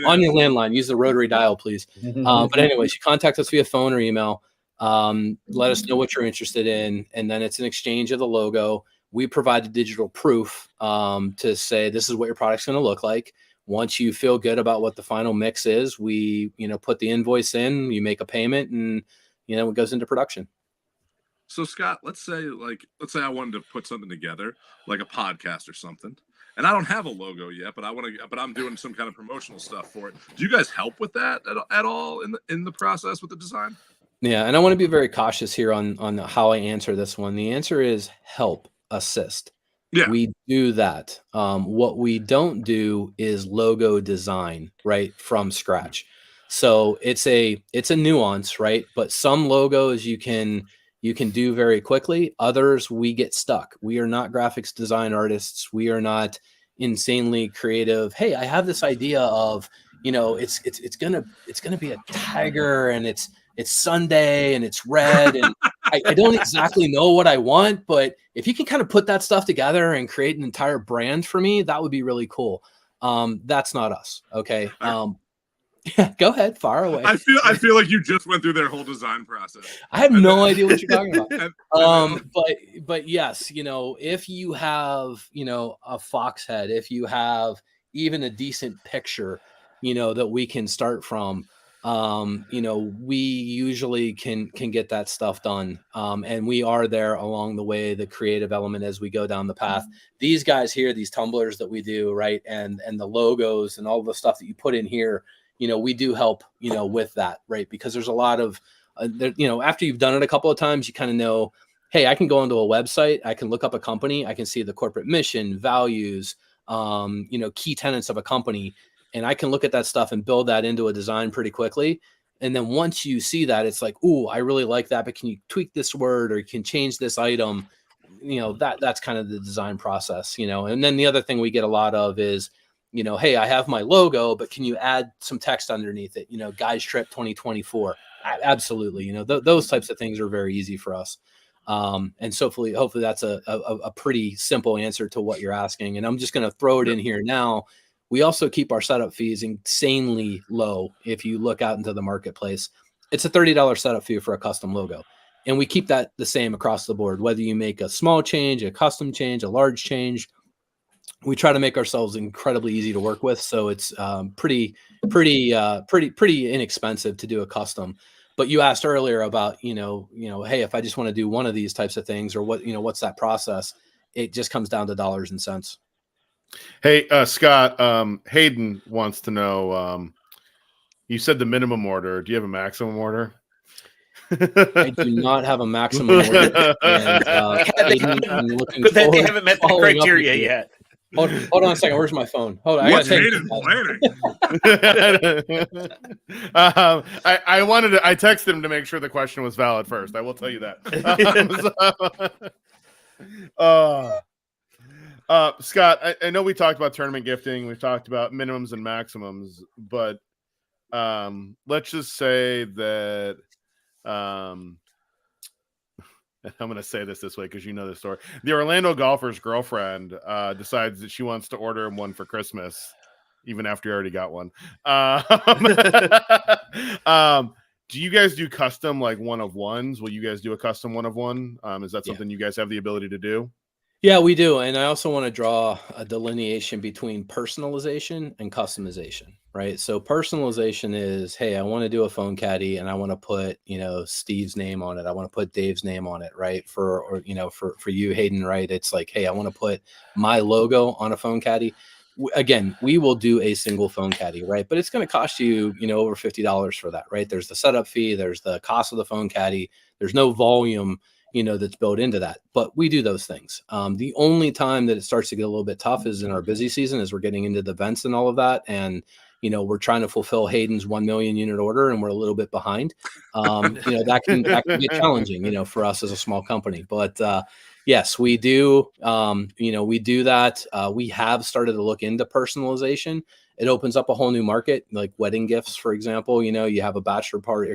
On your landline, use the rotary dial, please. But anyways, you contact us via phone or email. Let us know what you're interested in, and then it's an exchange of the logo. We provide the digital proof to say this is what your product's going to look like. Once you feel good about what the final mix is, we put the invoice in, you make a payment, and it goes into production. So Scott, let's say I wanted to put something together, like a podcast or something, and I don't have a logo yet, but I'm doing some kind of promotional stuff for it. Do you guys help with that at all in the process with the design? Yeah, and I want to be very cautious here on how I answer this one. The answer is help, assist. Yeah. We do that. What we don't do is logo design, right, from scratch. So it's a nuance, right? But some logos you can do very quickly. Others we get stuck. We are not graphics design artists. We are not insanely creative. Hey, I have this idea of, it's gonna be a tiger, and it's Sunday and it's red, and I don't exactly know what I want, but if you can kind of put that stuff together and create an entire brand for me, that would be really cool. That's not us. Okay. Yeah, go ahead, fire away. I feel like you just went through their whole design process. I have no idea what you're talking about. But yes, if you have, a fox head, if you have even a decent picture, that we can start from, we usually can get that stuff done. And we are there along the way, the creative element as we go down the path. These guys here, these tumblers that we do, right, and the logos and all the stuff that you put in here, we do help, with that, right? Because there's a lot of, after you've done it a couple of times, you kind of know, hey, I can go onto a website, I can look up a company, I can see the corporate mission, values, key tenets of a company, and I can look at that stuff and build that into a design pretty quickly. And then once you see that, it's like, ooh, I really like that, but can you tweak this word, or you can change this item? That's kind of the design process, And then the other thing we get a lot of is, hey, I have my logo, but can you add some text underneath it? Guys Trip 2024. Absolutely. Those types of things are very easy for us. And so hopefully that's a pretty simple answer to what you're asking. And I'm just going to throw it in here now. We also keep our setup fees insanely low. If you look out into the marketplace, it's a $30 setup fee for a custom logo. And we keep that the same across the board, whether you make a small change, a custom change, a large change. We try to make ourselves incredibly easy to work with. So it's pretty inexpensive to do a custom. But you asked earlier about, hey, if I just want to do one of these types of things, or what, what's that process? It just comes down to dollars and cents. Hey, Scott, Hayden wants to know, you said the minimum order. Do you have a maximum order? I do not have a maximum order. And, Hayden, but they haven't met the criteria yet. Hold on a second. Where's my phone? Hold on. What's Hayden planning? I texted him to make sure the question was valid first. I will tell you that. Scott, I know we talked about tournament gifting. We've talked about minimums and maximums, but let's just say that I'm going to say this way because you know the story. The Orlando golfer's girlfriend decides that she wants to order him one for Christmas, even after he already got one. Do you guys do custom like one of ones? Will you guys do a custom one of one? Is that something you guys have the ability to do? Yeah, we do. And I also want to draw a delineation between personalization and customization, right? So personalization is, hey, I want to do a phone caddy and I want to put, Steve's name on it. I want to put Dave's name on it, right? For you, Hayden, right? It's like, hey, I want to put my logo on a phone caddy. Again, we will do a single phone caddy, right? But it's going to cost you, over $50 for that, right? There's the setup fee, there's the cost of the phone caddy, there's no volume that's built into that, but we do those things. The only time that it starts to get a little bit tough is in our busy season as we're getting into the events and all of that. And, we're trying to fulfill Hayden's 1 million unit order and we're a little bit behind. That can get challenging, for us as a small company, but, yes, we do. We do that. We have started to look into personalization. It opens up a whole new market, like wedding gifts, for example. You have a bachelor party.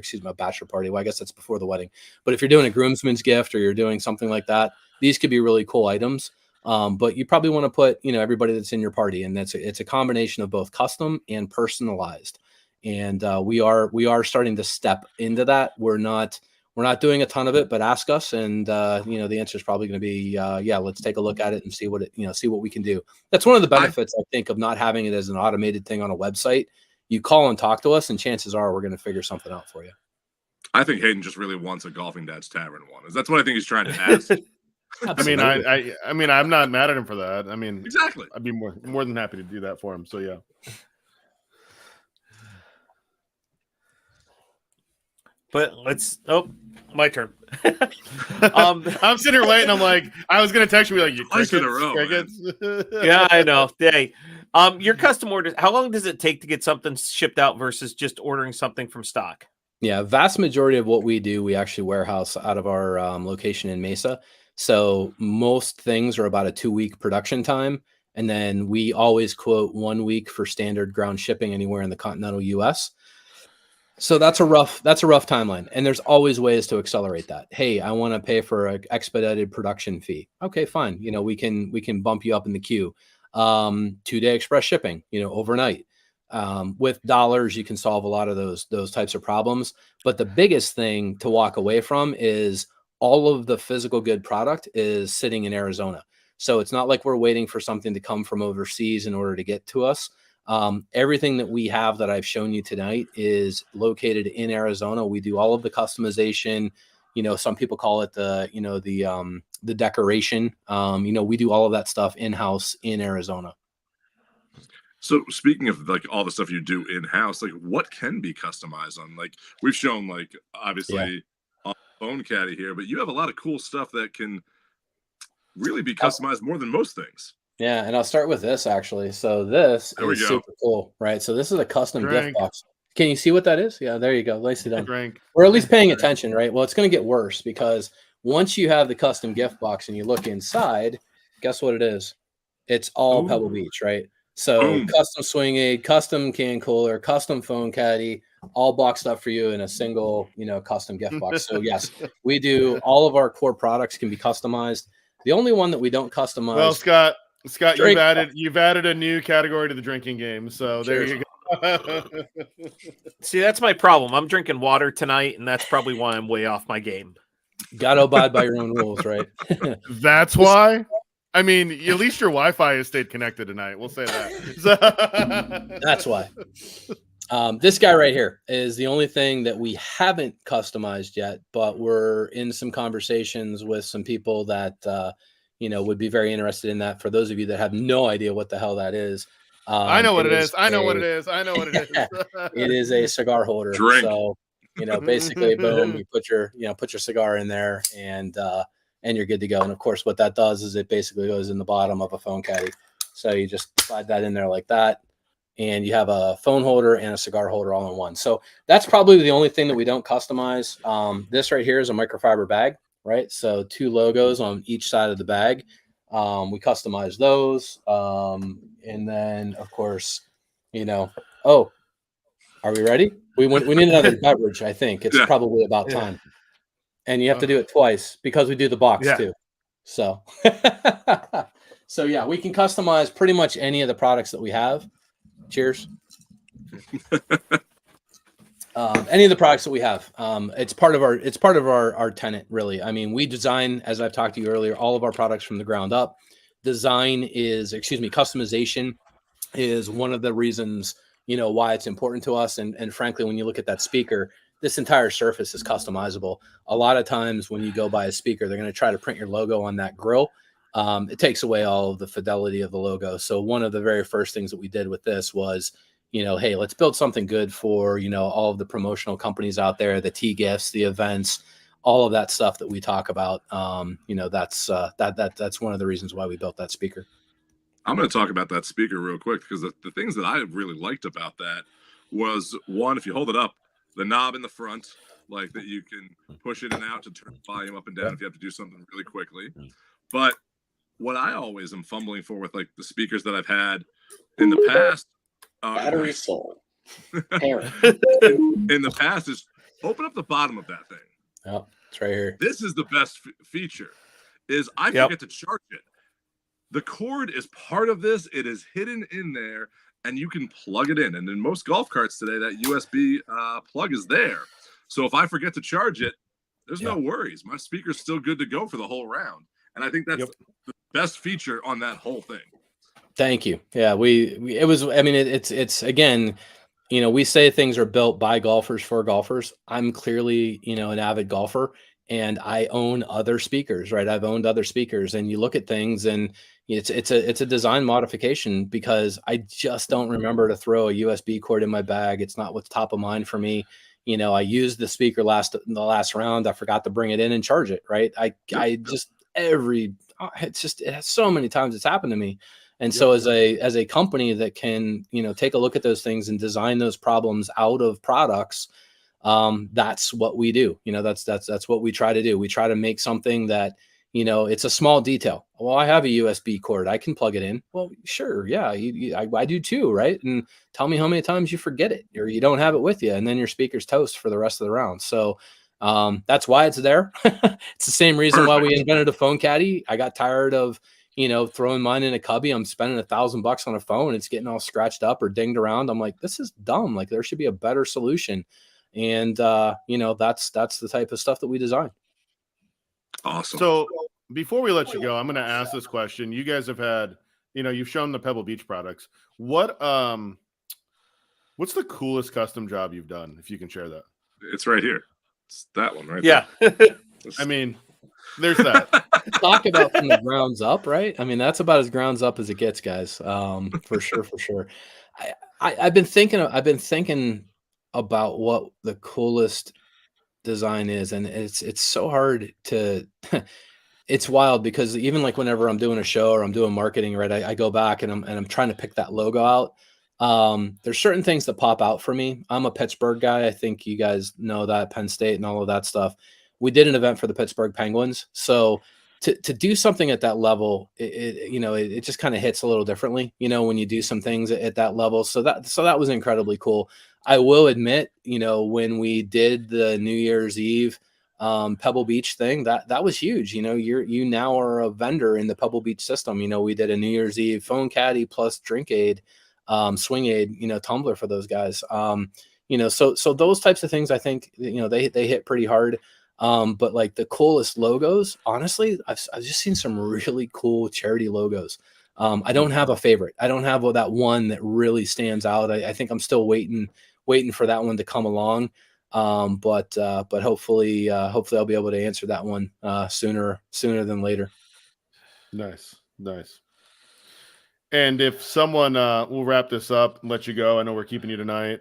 Well, I guess that's before the wedding. But if you're doing a groomsman's gift or you're doing something like that, these could be really cool items. But you probably want to put, everybody that's in your party, and it's a combination of both custom and personalized. And we are starting to step into that. We're not doing a ton of it, but ask us, and the answer is probably going to be let's take a look at it and see what we can do. That's one of the benefits I think of not having it as an automated thing on a website. You call and talk to us, and chances are we're going to figure something out for you. I think Hayden just really wants a Golfing Dad's Tavern one. That's what I think he's trying to ask. I mean, I'm not mad at him for that. I mean, exactly. I'd be more than happy to do that for him. So yeah. But my turn. I'm sitting here waiting. I'm like, I was gonna text you like, you twice in a row. Yeah, I know. Hey, your custom orders. How long does it take to get something shipped out versus just ordering something from stock? Yeah, vast majority of what we do, we actually warehouse out of our location in Mesa. So most things are about a 2-week production time. And then we always quote 1 week for standard ground shipping anywhere in the continental US. So that's a rough timeline. And there's always ways to accelerate that. Hey, I want to pay for an expedited production fee. Okay, fine. We can bump you up in the queue. 2-day express shipping, overnight. With dollars, you can solve a lot of those types of problems. But the biggest thing to walk away from is all of the physical good product is sitting in Arizona. So it's not like we're waiting for something to come from overseas in order to get to us. Everything that we have that I've shown you tonight is located in Arizona. We do all of the customization. Some people call it the decoration. We do all of that stuff in-house in Arizona. So speaking of like all the stuff you do in-house, like what can be customized on, like we've shown like obviously on phone caddy here, but you have a lot of cool stuff that can really be customized more than most things. Yeah, and I'll start with this actually. So this is super cool, right? So this is a custom gift box. Can you see what that is? Yeah, there you go. Nicely done. We're at least paying attention, right? Well, it's going to get worse because once you have the custom gift box and you look inside, guess what it is? It's all Pebble Beach, right? So custom swing aid, custom can cooler, custom phone caddy, all boxed up for you in a single, custom gift box. So yes, we do all of our core products can be customized. The only one that we don't customize. Well, Scott, you've added a new category to the drinking game. So there you go. See, that's my problem. I'm drinking water tonight, and that's probably why I'm way off my game. Got to abide by your own rules, right? That's why. I mean, at least your Wi-Fi has stayed connected tonight. We'll say that. That's why. This guy right here is the only thing that we haven't customized yet, but we're in some conversations with some people that would be very interested in that. For those of you that have no idea what the hell that is, I know what it is. I know what it is. It is a cigar holder. Drink. So basically, boom, you put your cigar in there, and you're good to go. And of course, what that does is it basically goes in the bottom of a phone caddy. So you just slide that in there like that, and you have a phone holder and a cigar holder all in one. So that's probably the only thing that we don't customize. This right here is a microfiber bag, right? So 2 logos on each side of the bag. We customize those. And then, of course, are we ready? We need another beverage, I think. It's probably about time. and you have to do it twice because we do the box Yeah. too. So, so yeah, we can customize pretty much any of the products that we have. Cheers. Any of the products that we have, it's part of our tenant, really. I mean, we design, as I've talked to you earlier, all of our products from the ground up. Customization is one of the reasons, why it's important to us. And frankly, when you look at that speaker, this entire surface is customizable. A lot of times when you go buy a speaker, they're going to try to print your logo on that grill. It takes away all of the fidelity of the logo. So one of the very first things that we did with this was, hey, let's build something good for, all of the promotional companies out there, the T-gifts, the events, all of that stuff that we talk about. That's one of the reasons why we built that speaker. I'm going to talk about that speaker real quick, because the things that I really liked about that was, one, if you hold it up, the knob in the front, like that you can push it and out to turn the volume up and down if you have to do something really quickly. But what I always am fumbling for with like the speakers that I've had in the past, battery full. Parent. in the past is open up the bottom of that thing. Oh, it's right here. This is the best feature, is I forget to charge it. The cord is part of this. It is hidden in there, and you can plug it in. And in most golf carts today, that USB plug is there. So if I forget to charge it, there's no worries. My speaker's still good to go for the whole round. And I think that's the best feature on that whole thing. Thank you. Yeah, it's again, we say things are built by golfers for golfers. I'm clearly, an avid golfer, and I own other speakers, right? I've owned other speakers, and you look at things, and it's a design modification, because I just don't remember to throw a USB cord in my bag. It's not what's top of mind for me. I used the speaker in the last round. I forgot to bring it in and charge it, right? It has so many times it's happened to me. And so as a company that can, take a look at those things and design those problems out of products, that's what we do. That's what we try to do. We try to make something that, it's a small detail. Well, I have a USB cord. I can plug it in. Well, sure. Yeah. I do too. Right. And tell me how many times you forget it or you don't have it with you, and then your speaker's toast for the rest of the round. So that's why it's there. It's the same reason why we invented a phone caddy. I got tired of, throwing mine in a cubby. I'm spending $1,000 on a phone. It's getting all scratched up or dinged around. I'm like, this is dumb. Like, there should be a better solution. And, that's the type of stuff that we design. Awesome. So before we let you go, I'm going to ask this question. You guys have had, you've shown the Pebble Beach products. What's the coolest custom job you've done, if you can share that? It's right here. It's that one right there. I mean, there's that. Talk about from the grounds up, right? I mean, that's about as grounds up as it gets, guys. For sure. I've been thinking about what the coolest design is, and it's so hard to it's wild, because even like whenever I'm doing a show or I'm doing marketing, right, I go back and I'm trying to pick that logo out. There's certain things that pop out for me. I'm a Pittsburgh guy. I think you guys know that, Penn State and all of that stuff. We did an event for the Pittsburgh Penguins. So to do something at that level, it just kind of hits a little differently, when you do some things at that level. So that was incredibly cool. I will admit, when we did the New Year's Eve Pebble Beach thing, that was huge. You now are a vendor in the Pebble Beach system. We did a New Year's Eve phone caddy plus drink aid, swing aid, tumbler for those guys. So those types of things, I think, they hit pretty hard. But like the coolest logos, honestly, I've just seen some really cool charity logos. I don't have a favorite. I don't have that one that really stands out. I think I'm still waiting for that one to come along. But hopefully I'll be able to answer that one sooner than later. Nice. And if someone, we'll wrap this up and let you go. I know we're keeping you tonight.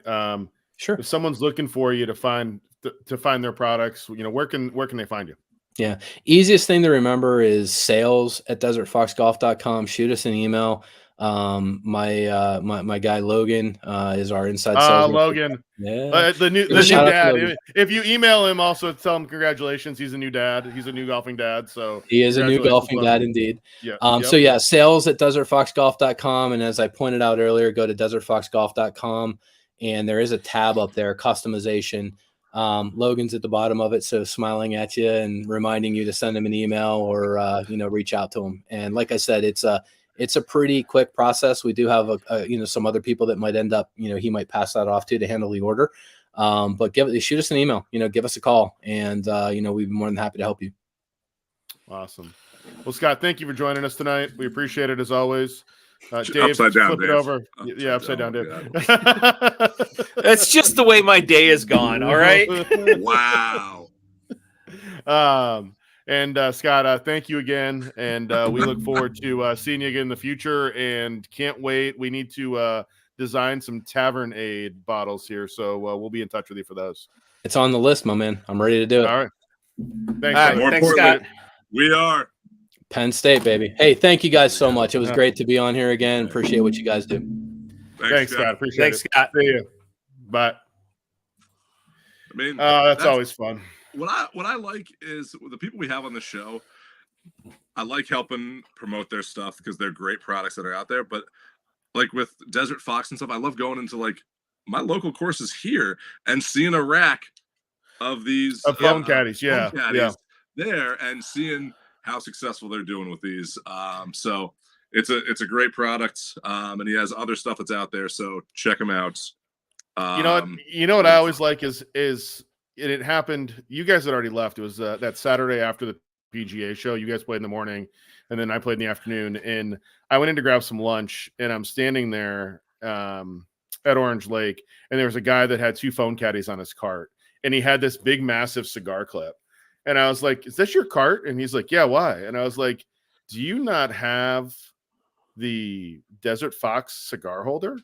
Sure. If someone's looking for you to find their products, where can they find you? Yeah. Easiest thing to remember is sales@desertfoxgolf.com. Shoot us an email. My guy Logan is our inside sales. Logan. Yeah. The new dad. If you email him, also tell him congratulations. He's a new dad. He's a new golfing dad. So he is a new golfing dad indeed. Yeah. So yeah, sales@desertfoxgolf.com. And as I pointed out earlier, go to desertfoxgolf.com, and there is a tab up there, customization. Logan's at the bottom of it, so smiling at you and reminding you to send him an email or reach out to him. And like I said, it's a pretty quick process. We do have some other people that might end up, he might pass that off to handle the order. But shoot us an email, give us a call, and we'd be more than happy to help you. Awesome. Well, Scott, thank you for joining us tonight. We appreciate it as always. Dave, upside down, flip Dave. it over. Upside down, Dave. That's just the way my day is gone. All right. Wow. And Scott, thank you again. And we look forward to seeing you again in the future. And can't wait. We need to design some Tavern Aid bottles here. So we'll be in touch with you for those. It's on the list, my man. I'm ready to do it. All right. Thanks. All right. More Thanks, importantly, Scott. we are Penn State, baby. Hey, thank you guys so much. It was great to be on here again. Appreciate what you guys do. Thanks, Scott. Appreciate Thanks, it. Scott. See you. Bye. I mean, that's always fun. What I like is the people we have on the show. I like helping promote their stuff because they're great products that are out there. But like with Desert Fox and stuff, I love going into like my local courses here and seeing a rack of these foam caddies, yeah, there and seeing how successful they're doing with these. So it's a great product, and he has other stuff that's out there. So check him out. You know what I always like is it happened. You guys had already left. It was that Saturday after the PGA show. You guys played in the morning, and then I played in the afternoon. And I went in to grab some lunch, and I'm standing there at Orange Lake, and there was a guy that had 2 phone caddies on his cart, and he had this big, massive cigar clip. And I was like, "Is this your cart?" And he's like, "Yeah, why?" And I was like, "Do you not have the Desert Fox cigar holder?"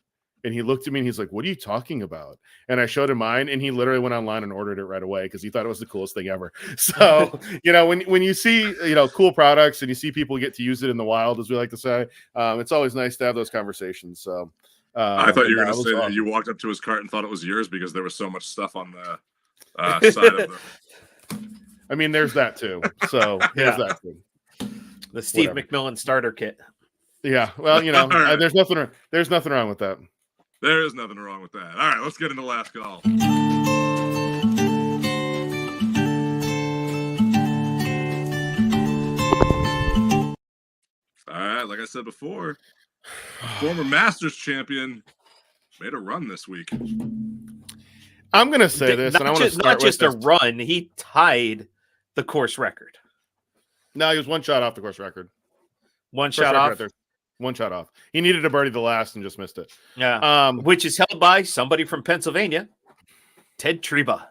And he looked at me and he's like, "What are you talking about?" And I showed him mine, and he literally went online and ordered it right away because he thought it was the coolest thing ever. So, when you see, cool products and you see people get to use it in the wild, as we like to say, it's always nice to have those conversations. So, I thought you were going to say that you walked up to his cart and thought it was yours because there was so much stuff on the side of the. I mean, there's that too. So there's that too. The Steve McMillan starter kit. Yeah. Well, Right. there's nothing wrong with that. There is nothing wrong with that. All right, let's get into last call. All right, like I said before, former Masters champion made a run this week. I'm going to say this, and I want to start not with just a this. run. He tied the course record. No, he was one shot off the course record. One shot off. One shot off. He needed to birdie the last and just missed it. Yeah. Which is held by somebody from Pennsylvania, Ted Treba.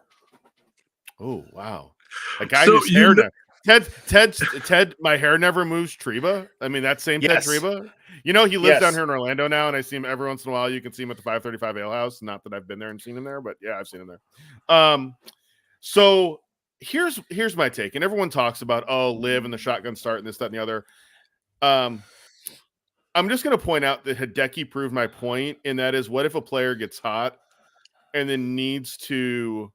Oh, wow. A guy whose hair Ted, my hair never moves. Treba. I mean, that same Yes. Ted Treba. He lives down here in Orlando now, and I see him every once in a while. You can see him at the 535 Ale House. Not that I've been there and seen him there, but yeah, I've seen him there. So here's my take, and everyone talks about live and the shotgun start and this, that, and the other. I'm just going to point out that Hideki proved my point, and that is, what if a player gets hot and then needs to?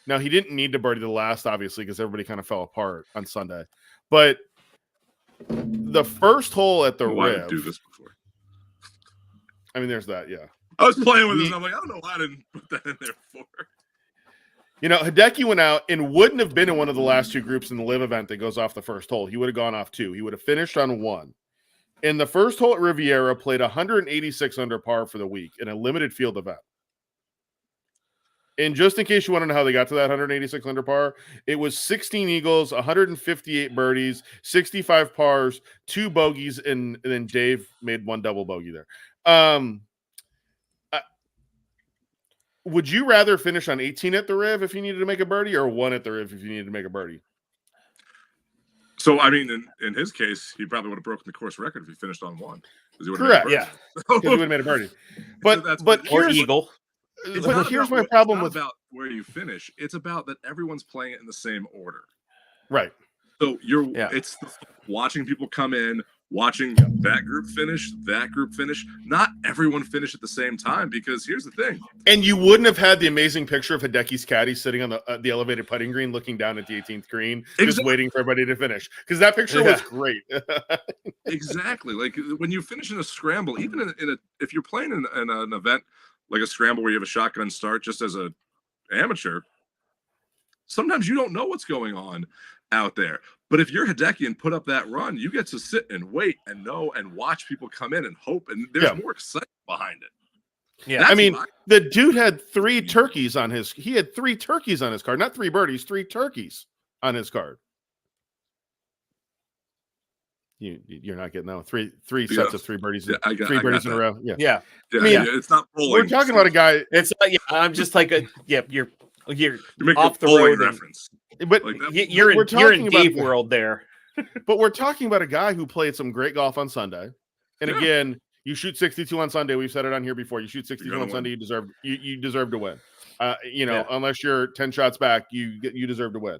Now, he didn't need to birdie the last, obviously, because everybody kind of fell apart on Sunday. But the first hole at the Why Riv. did do this before? I mean, there's that, yeah. I was playing with this, and I'm like, I don't know why I didn't put that in there for. Hideki went out and wouldn't have been in one of the last 2 groups in the live event that goes off the first hole. He would have gone off 2. He would have finished on 1. In the first hole at Riviera, played 186 under par for the week in a limited field event. And just in case you want to know how they got to that 186 under par, it was 16 eagles, 158 birdies, 65 pars, 2 bogeys, and then Dave made 1 double bogey there. Would you rather finish on 18 at the Riv if you needed to make a birdie, or 1 at the Riv if you needed to make a birdie? So, I mean, in his case, he probably would have broken the course record if he finished on 1. Correct. Yeah. Because he would have made a birdie. But Or eagle. But here's my problem with about where you finish. It's about that everyone's playing it in the same order. Right. So it's watching people come in, watching that group finish, not everyone finish at the same time, because here's the thing. And you wouldn't have had the amazing picture of Hideki's caddy sitting on the elevated putting green looking down at the 18th green, just waiting for everybody to finish, because that picture was great. Exactly. Like when you finish in a scramble, even if you're playing in an event like a scramble where you have a shotgun start just as a amateur, Sometimes you don't know what's going on out there. But if you're Hideki and put up that run, you get to sit and wait and know and watch people come in and hope, and there's more excitement behind it. Yeah, I mean, the dude had 3 turkeys on his. He had 3 turkeys on his card, not 3 birdies, 3 turkeys on his card. You're not getting that one. Three sets of 3 birdies. Yeah, 3 birdies in a row. Yeah. I mean, it's not bowling. We're talking about a guy. It's I'm just like you're off the road reference. But like you're in Dave world there. But we're talking about a guy who played some great golf on Sunday. And again, you shoot 62 on Sunday. We've said it on here before. You shoot 62 on Sunday, you deserve to win. Unless you're 10 shots back, you deserve to win.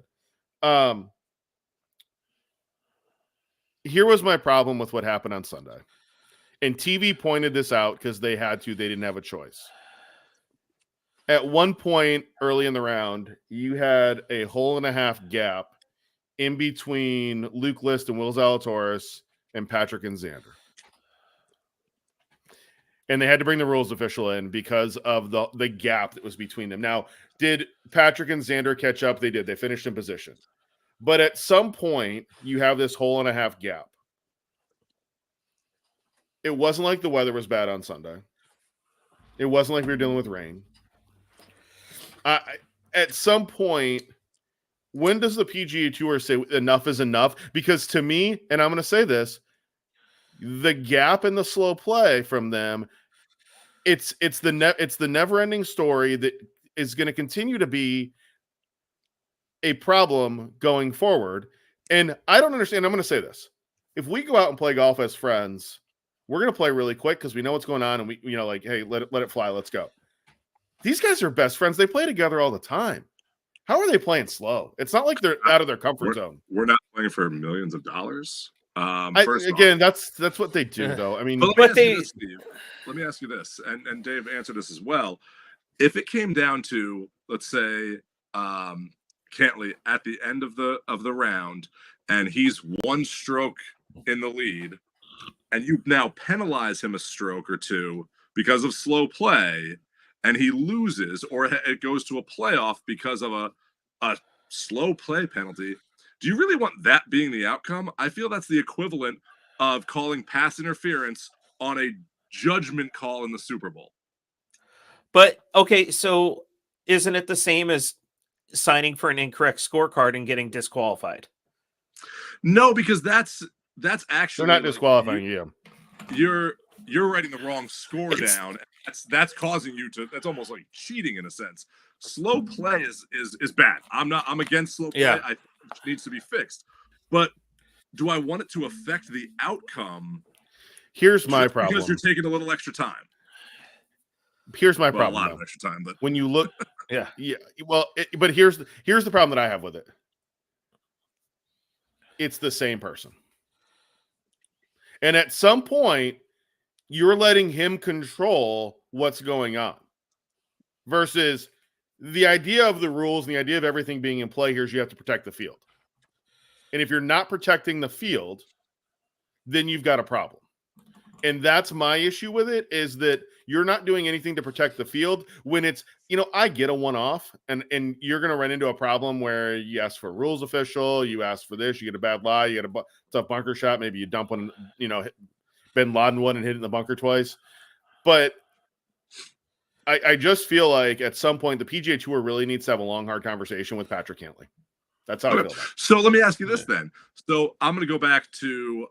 Here was my problem with what happened on Sunday. And TV pointed this out because they had to. They didn't have a choice. At one point early in the round, you had a 1.5 gap in between Luke List and Will Zalatoris and Patrick and Xander. And they had to bring the rules official in because of the gap that was between them. Now, did Patrick and Xander catch up? They did. They finished in position. But at some point, you have this 1.5 gap. It wasn't like the weather was bad on Sunday. It wasn't like we were dealing with rain. At some point, when does the PGA Tour say enough is enough? Because to me, and I'm going to say this, the gap in the slow play from them, it's the never-ending story that is going to continue to be a problem going forward. And I don't understand. I'm going to say this. If we go out and play golf as friends, we're going to play really quick because we know what's going on. And we hey, let it fly. Let's go. These guys are best friends. They play together all the time. How are they playing slow? It's not like they're out of their comfort zone. We're not playing for millions of dollars. That's what they do, though. I mean, let me ask you this, and Dave answered this as well. If it came down to, let's say, Cantley at the end of the round, and he's 1 stroke in the lead, and you now penalize him a stroke or 2 because of slow play, and he loses, or it goes to a playoff because of a slow play penalty, do you really want that being the outcome? I feel that's the equivalent of calling pass interference on a judgment call in the Super Bowl. But, okay, so isn't it the same as signing for an incorrect scorecard and getting disqualified? No, because that's actually they're not disqualifying you. You're writing the wrong score down. That's causing you to. That's almost like cheating in a sense. Slow play is bad. I'm against slow play. I think it needs to be fixed. But do I want it to affect the outcome? Here's my problem. Because you're taking a little extra time. Here's my problem. A lot of extra time, but when you look, yeah. Well, but here's the problem that I have with it. It's the same person, and at some point, you're letting him control what's going on. Versus the idea of the rules and the idea of everything being in play here is you have to protect the field. And if you're not protecting the field, then you've got a problem. And that's my issue with it, is that you're not doing anything to protect the field when it's, I get a one-off and you're going to run into a problem where you ask for a rules official, you ask for this, you get a bad lie, you get a tough bunker shot, maybe you dump one, Bin Laden one and hit it in the bunker twice. But I just feel like at some point the PGA Tour really needs to have a long, hard conversation with Patrick Cantley. That's how I feel about it. So let me ask you this then. So I'm going to go back to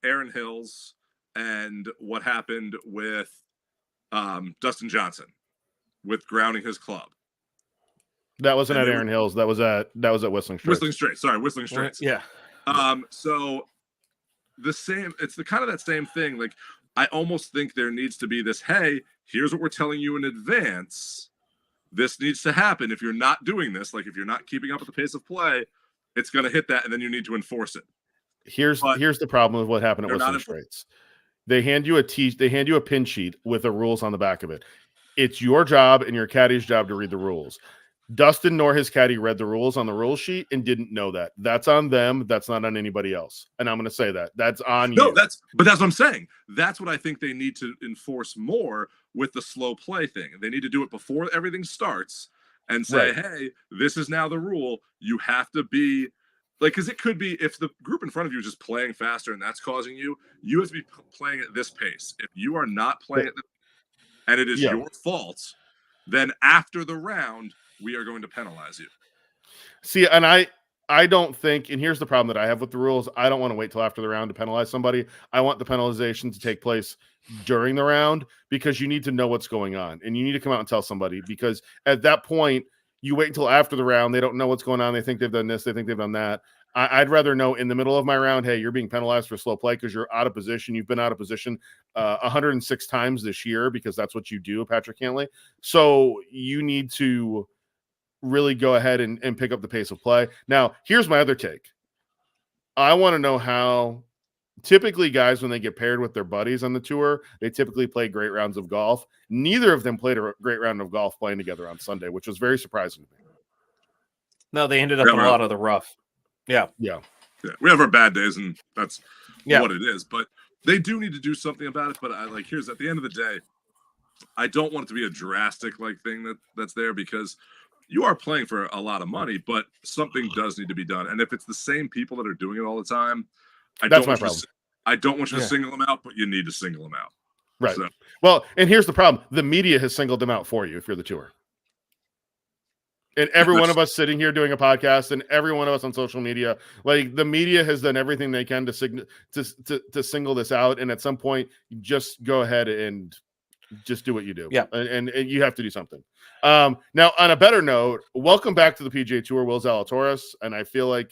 Aaron Hills and what happened with Dustin Johnson with grounding his club. That wasn't at Aaron Hills. That was at Whistling Straits. Whistling Straits. Yeah. So it's the kind of that same thing. Like, I almost think there needs to be this, hey, here's what we're telling you in advance. This needs to happen. If you're not doing this, like if you're not keeping up with the pace of play, it's going to hit that, and then you need to enforce it. Here's the problem with what happened at Whistling Straits. They hand you a pin sheet with the rules on the back of it. It's your job and your caddy's job to read the rules. Dustin nor his caddy read the rules on the rule sheet and didn't know that. That's on them. That's not on anybody else. And I'm going to say that. That's on you. No, that's what I'm saying. That's what I think they need to enforce more with the slow play thing. They need to do it before everything starts. and say, Right. hey, this is now the rule. You have to be like, because it could be if the group in front of you is just playing faster and that's causing you, you have to be playing at this pace. If you are not playing at and it is Yeah. your fault, then after the round, we are going to penalize you. See, and I don't think, and here's the problem that I have with the rules. I don't want to wait till after the round to penalize somebody. I want the penalization to take place during the round because you need to know what's going on and you need to come out and tell somebody, because at that point, you wait until after the round. They don't know what's going on. They think they've done this. They think they've done that. I'd rather know in the middle of my round, hey, you're being penalized for slow play because you're out of position. You've been out of position 106 times this year because that's what you do, Patrick Cantley. So you need to really go ahead and pick up the pace of play. Now, here's my other take. I want to know how typically guys, when they get paired with their buddies on the tour, they typically play great rounds of golf. Neither of them played a great round of golf playing together on Sunday, which was very surprising to me. No, they ended up in a lot of the rough. Yeah. Yeah. We have our bad days, and that's what it is. But they do need to do something about it. But here's at the end of the day, I don't want it to be a drastic thing that's there, because you are playing for a lot of money, but something does need to be done. And if it's the same people that are doing it all the time, that's my problem. I don't want you to single them out, but you need to single them out. Right. So. Well, and here's the problem. The media has singled them out for you if you're the tour. And every one of us sitting here doing a podcast and every one of us on social media, the media has done everything they can to single this out. And at some point, you just go ahead and just do what you do. Yeah. And you have to do something. Now, on a better note, welcome back to the PGA Tour, Will Zalatoris. And I feel like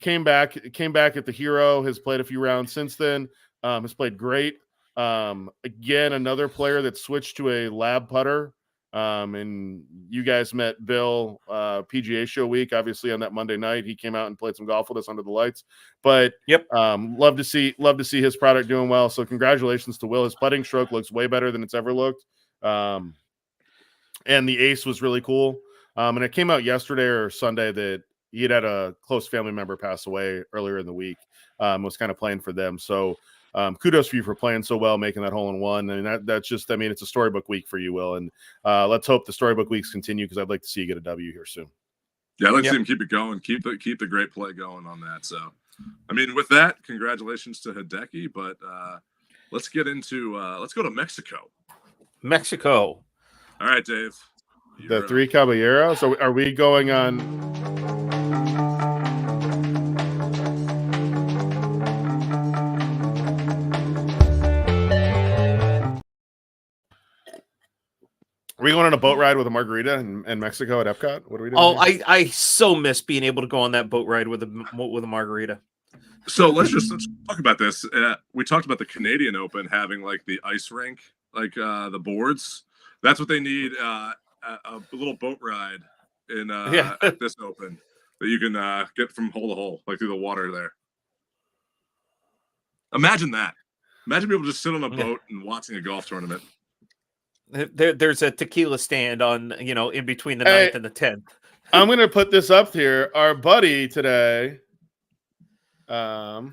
came back at the Hero, has played a few rounds since then, has played great. Again, another player that switched to a lab putter. And you guys met Bill PGA Show week, obviously on that Monday night. He came out and played some golf with us under the lights. But love to see his product doing well. So congratulations to Will. His putting stroke looks way better than it's ever looked. And the ace was really cool. And it came out yesterday or Sunday that he had a close family member pass away earlier in the week. Was kind of playing for them. So kudos for you for playing so well, making that hole in one. And that's just, it's a storybook week for you, Will. And let's hope the storybook weeks continue, because I'd like to see you get a W here soon. Yeah, let's see him keep it going, keep the great play going on that. So, with that, congratulations to Hideki. But let's get into let's go to Mexico. Mexico. All right, Dave. The three Caballeros. So are we going on? Are we going on a boat ride with a margarita in Mexico at Epcot? What are we doing? Oh, I so miss being able to go on that boat ride with a margarita. So let's talk about this. We talked about the Canadian Open having the ice rink, the boards. That's what they need. A little boat ride in at this Open that you can get from hole to hole, through the water there. Imagine that. Imagine being able to just sit on a boat and watching a golf tournament. There's a tequila stand on, in between the 9th and the 10th. I'm going to put this up here. Our buddy today. Well,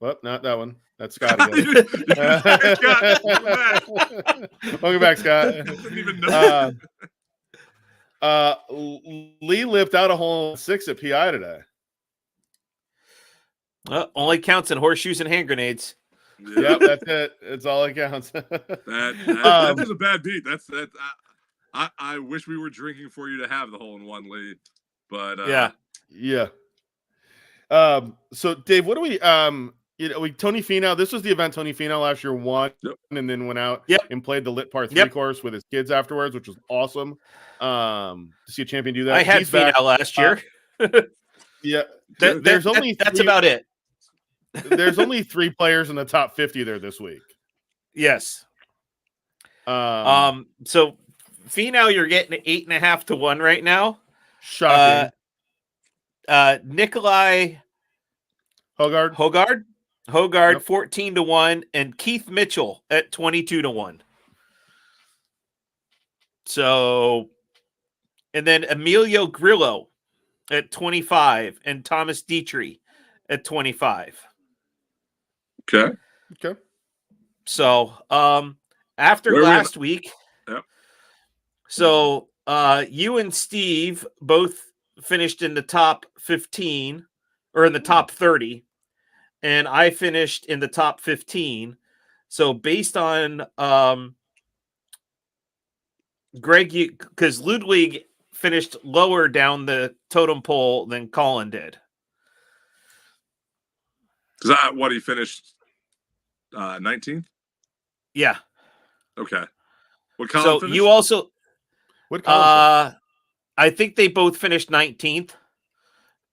not that one. That's Scott again. Welcome back, Scott. I didn't even know. Lee lipped out a hole 6 at PI today. Only counts in horseshoes and hand grenades. Yep, that's it. It's all it counts. That is a bad beat. That's that. I wish we were drinking for you to have the hole in one, Lee. But yeah. So Dave, what do we Tony Finau? This was the event Tony Finau last year won, and then went out and played the Lit Par 3 course with his kids afterwards, which was awesome. To see a champion do that. I had Finau last year. That's about it. There's only 3 players in the top 50 there this week. Yes. So Finau, you're getting 8.5 to 1 right now. Shocking. Nikolai Hogard, 14 to 1, and Keith Mitchell at 22 to 1. So, and then Emilio Grillo at 25, and Thomas Dietrich at 25. Okay. So, after Where are we last week. Yep. So you and Steve both finished in the top 15 or in the top 30, and I finished in the top 15. So based on Greg, because Ludwig finished lower down the totem pole than Colin did. Is that what he finished? 19th? Yeah. Okay. What Colin So finished? you also, What Colin I think they both finished 19th.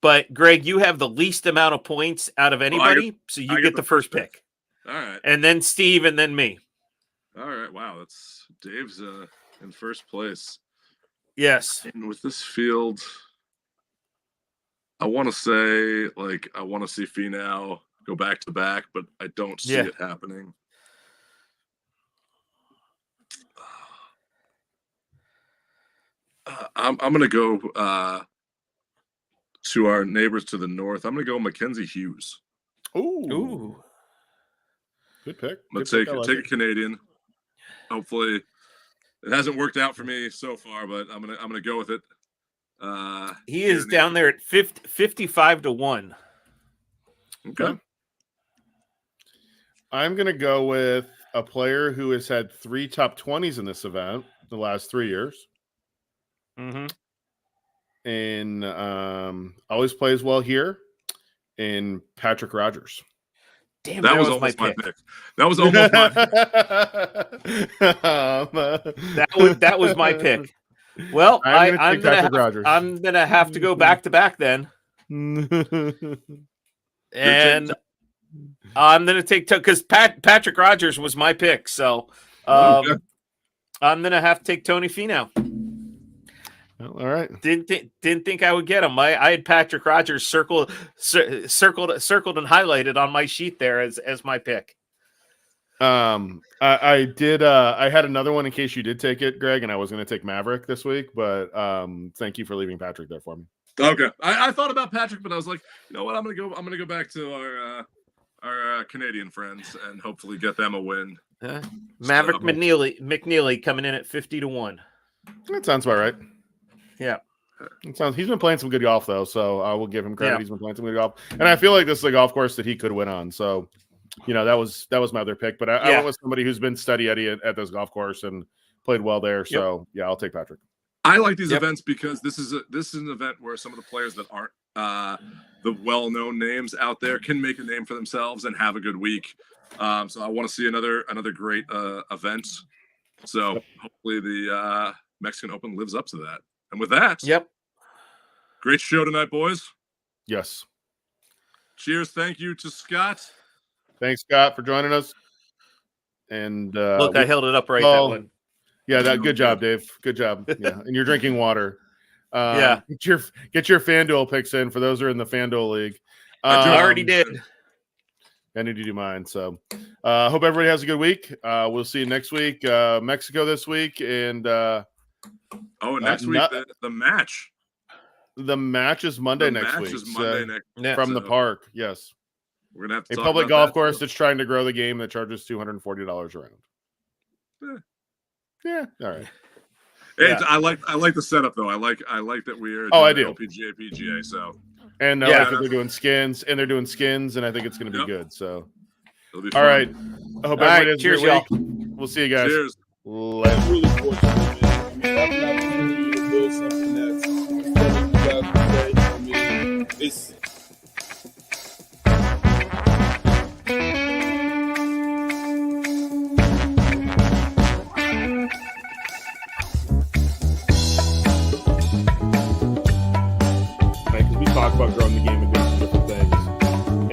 But Greg, you have the least amount of points out of anybody, so you get the first pick. All right. And then Steve, and then me. All right. Wow, that's Dave's in first place. Yes. And with this field, I want to say, I want to see Finau go back to back, but I don't see it happening. I'm going to go to our neighbors to the north. I'm going to go Mackenzie Hughes. Ooh. Good pick. I'm going to take a Canadian. Hopefully, it hasn't worked out for me so far, but I'm gonna go with it. He is down there at 55 to 1. Okay. I'm gonna go with a player who has had 3 top 20s in this event the last 3 years. Mm-hmm. And always plays well here. In Patrick Rogers. Damn, that was almost my pick. That was almost my pick. that was my pick. Well, I'm gonna have to go back to back then. And I'm gonna take because Patrick Rogers was my pick, so I'm gonna have to take Tony Finau. All right. Didn't think I would get him. I had Patrick Rogers circled and highlighted on my sheet there as my pick. I did. I had another one in case you did take it, Greg, and I was going to take Maverick this week, but thank you for leaving Patrick there for me. Okay, I thought about Patrick, but I was like, you know what? I'm gonna go back to our Canadian friends and hopefully get them a win. Maverick McNeely coming in at 50 to 1. That sounds about right. Yeah. He's been playing some good golf though, so I will give him credit. Yeah. He's been playing some good golf, and I feel like this is a golf course that he could win on. So, that was my other pick. But I went with somebody who's been steady Eddie at this golf course and played well there. So I'll take Patrick. I like these events because this is an event where some of the players that aren't the well-known names out there can make a name for themselves and have a good week. So I want to see another great event. So hopefully the Mexican Open lives up to that. And with that, great show tonight, boys. Yes. Cheers. Thank you to Scott. Thanks, Scott, for joining us. And look, I held it up right. That one. Yeah, good job, Dave. Good job. Yeah, and you're drinking water. Get your FanDuel picks in for those who are in the FanDuel league. I already did. I need to do mine. So, hope everybody has a good week. We'll see you next week. Mexico this week, and next week the match. The match is Monday next week. From the park. Yes, we're gonna have to a public golf course that's trying to grow the game that charges $240 a round. Yeah. All right. I like the setup though. I like that we're I do LPGA PGA. So and I think they're doing skins, and I think it's going to be good. So all right. I hope everybody has a good week. We'll see you guys. Cheers. Really fortunate, man. Having an opportunity to build something that's it's talk about growing the game and doing some different things.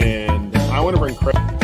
And I want to bring credit.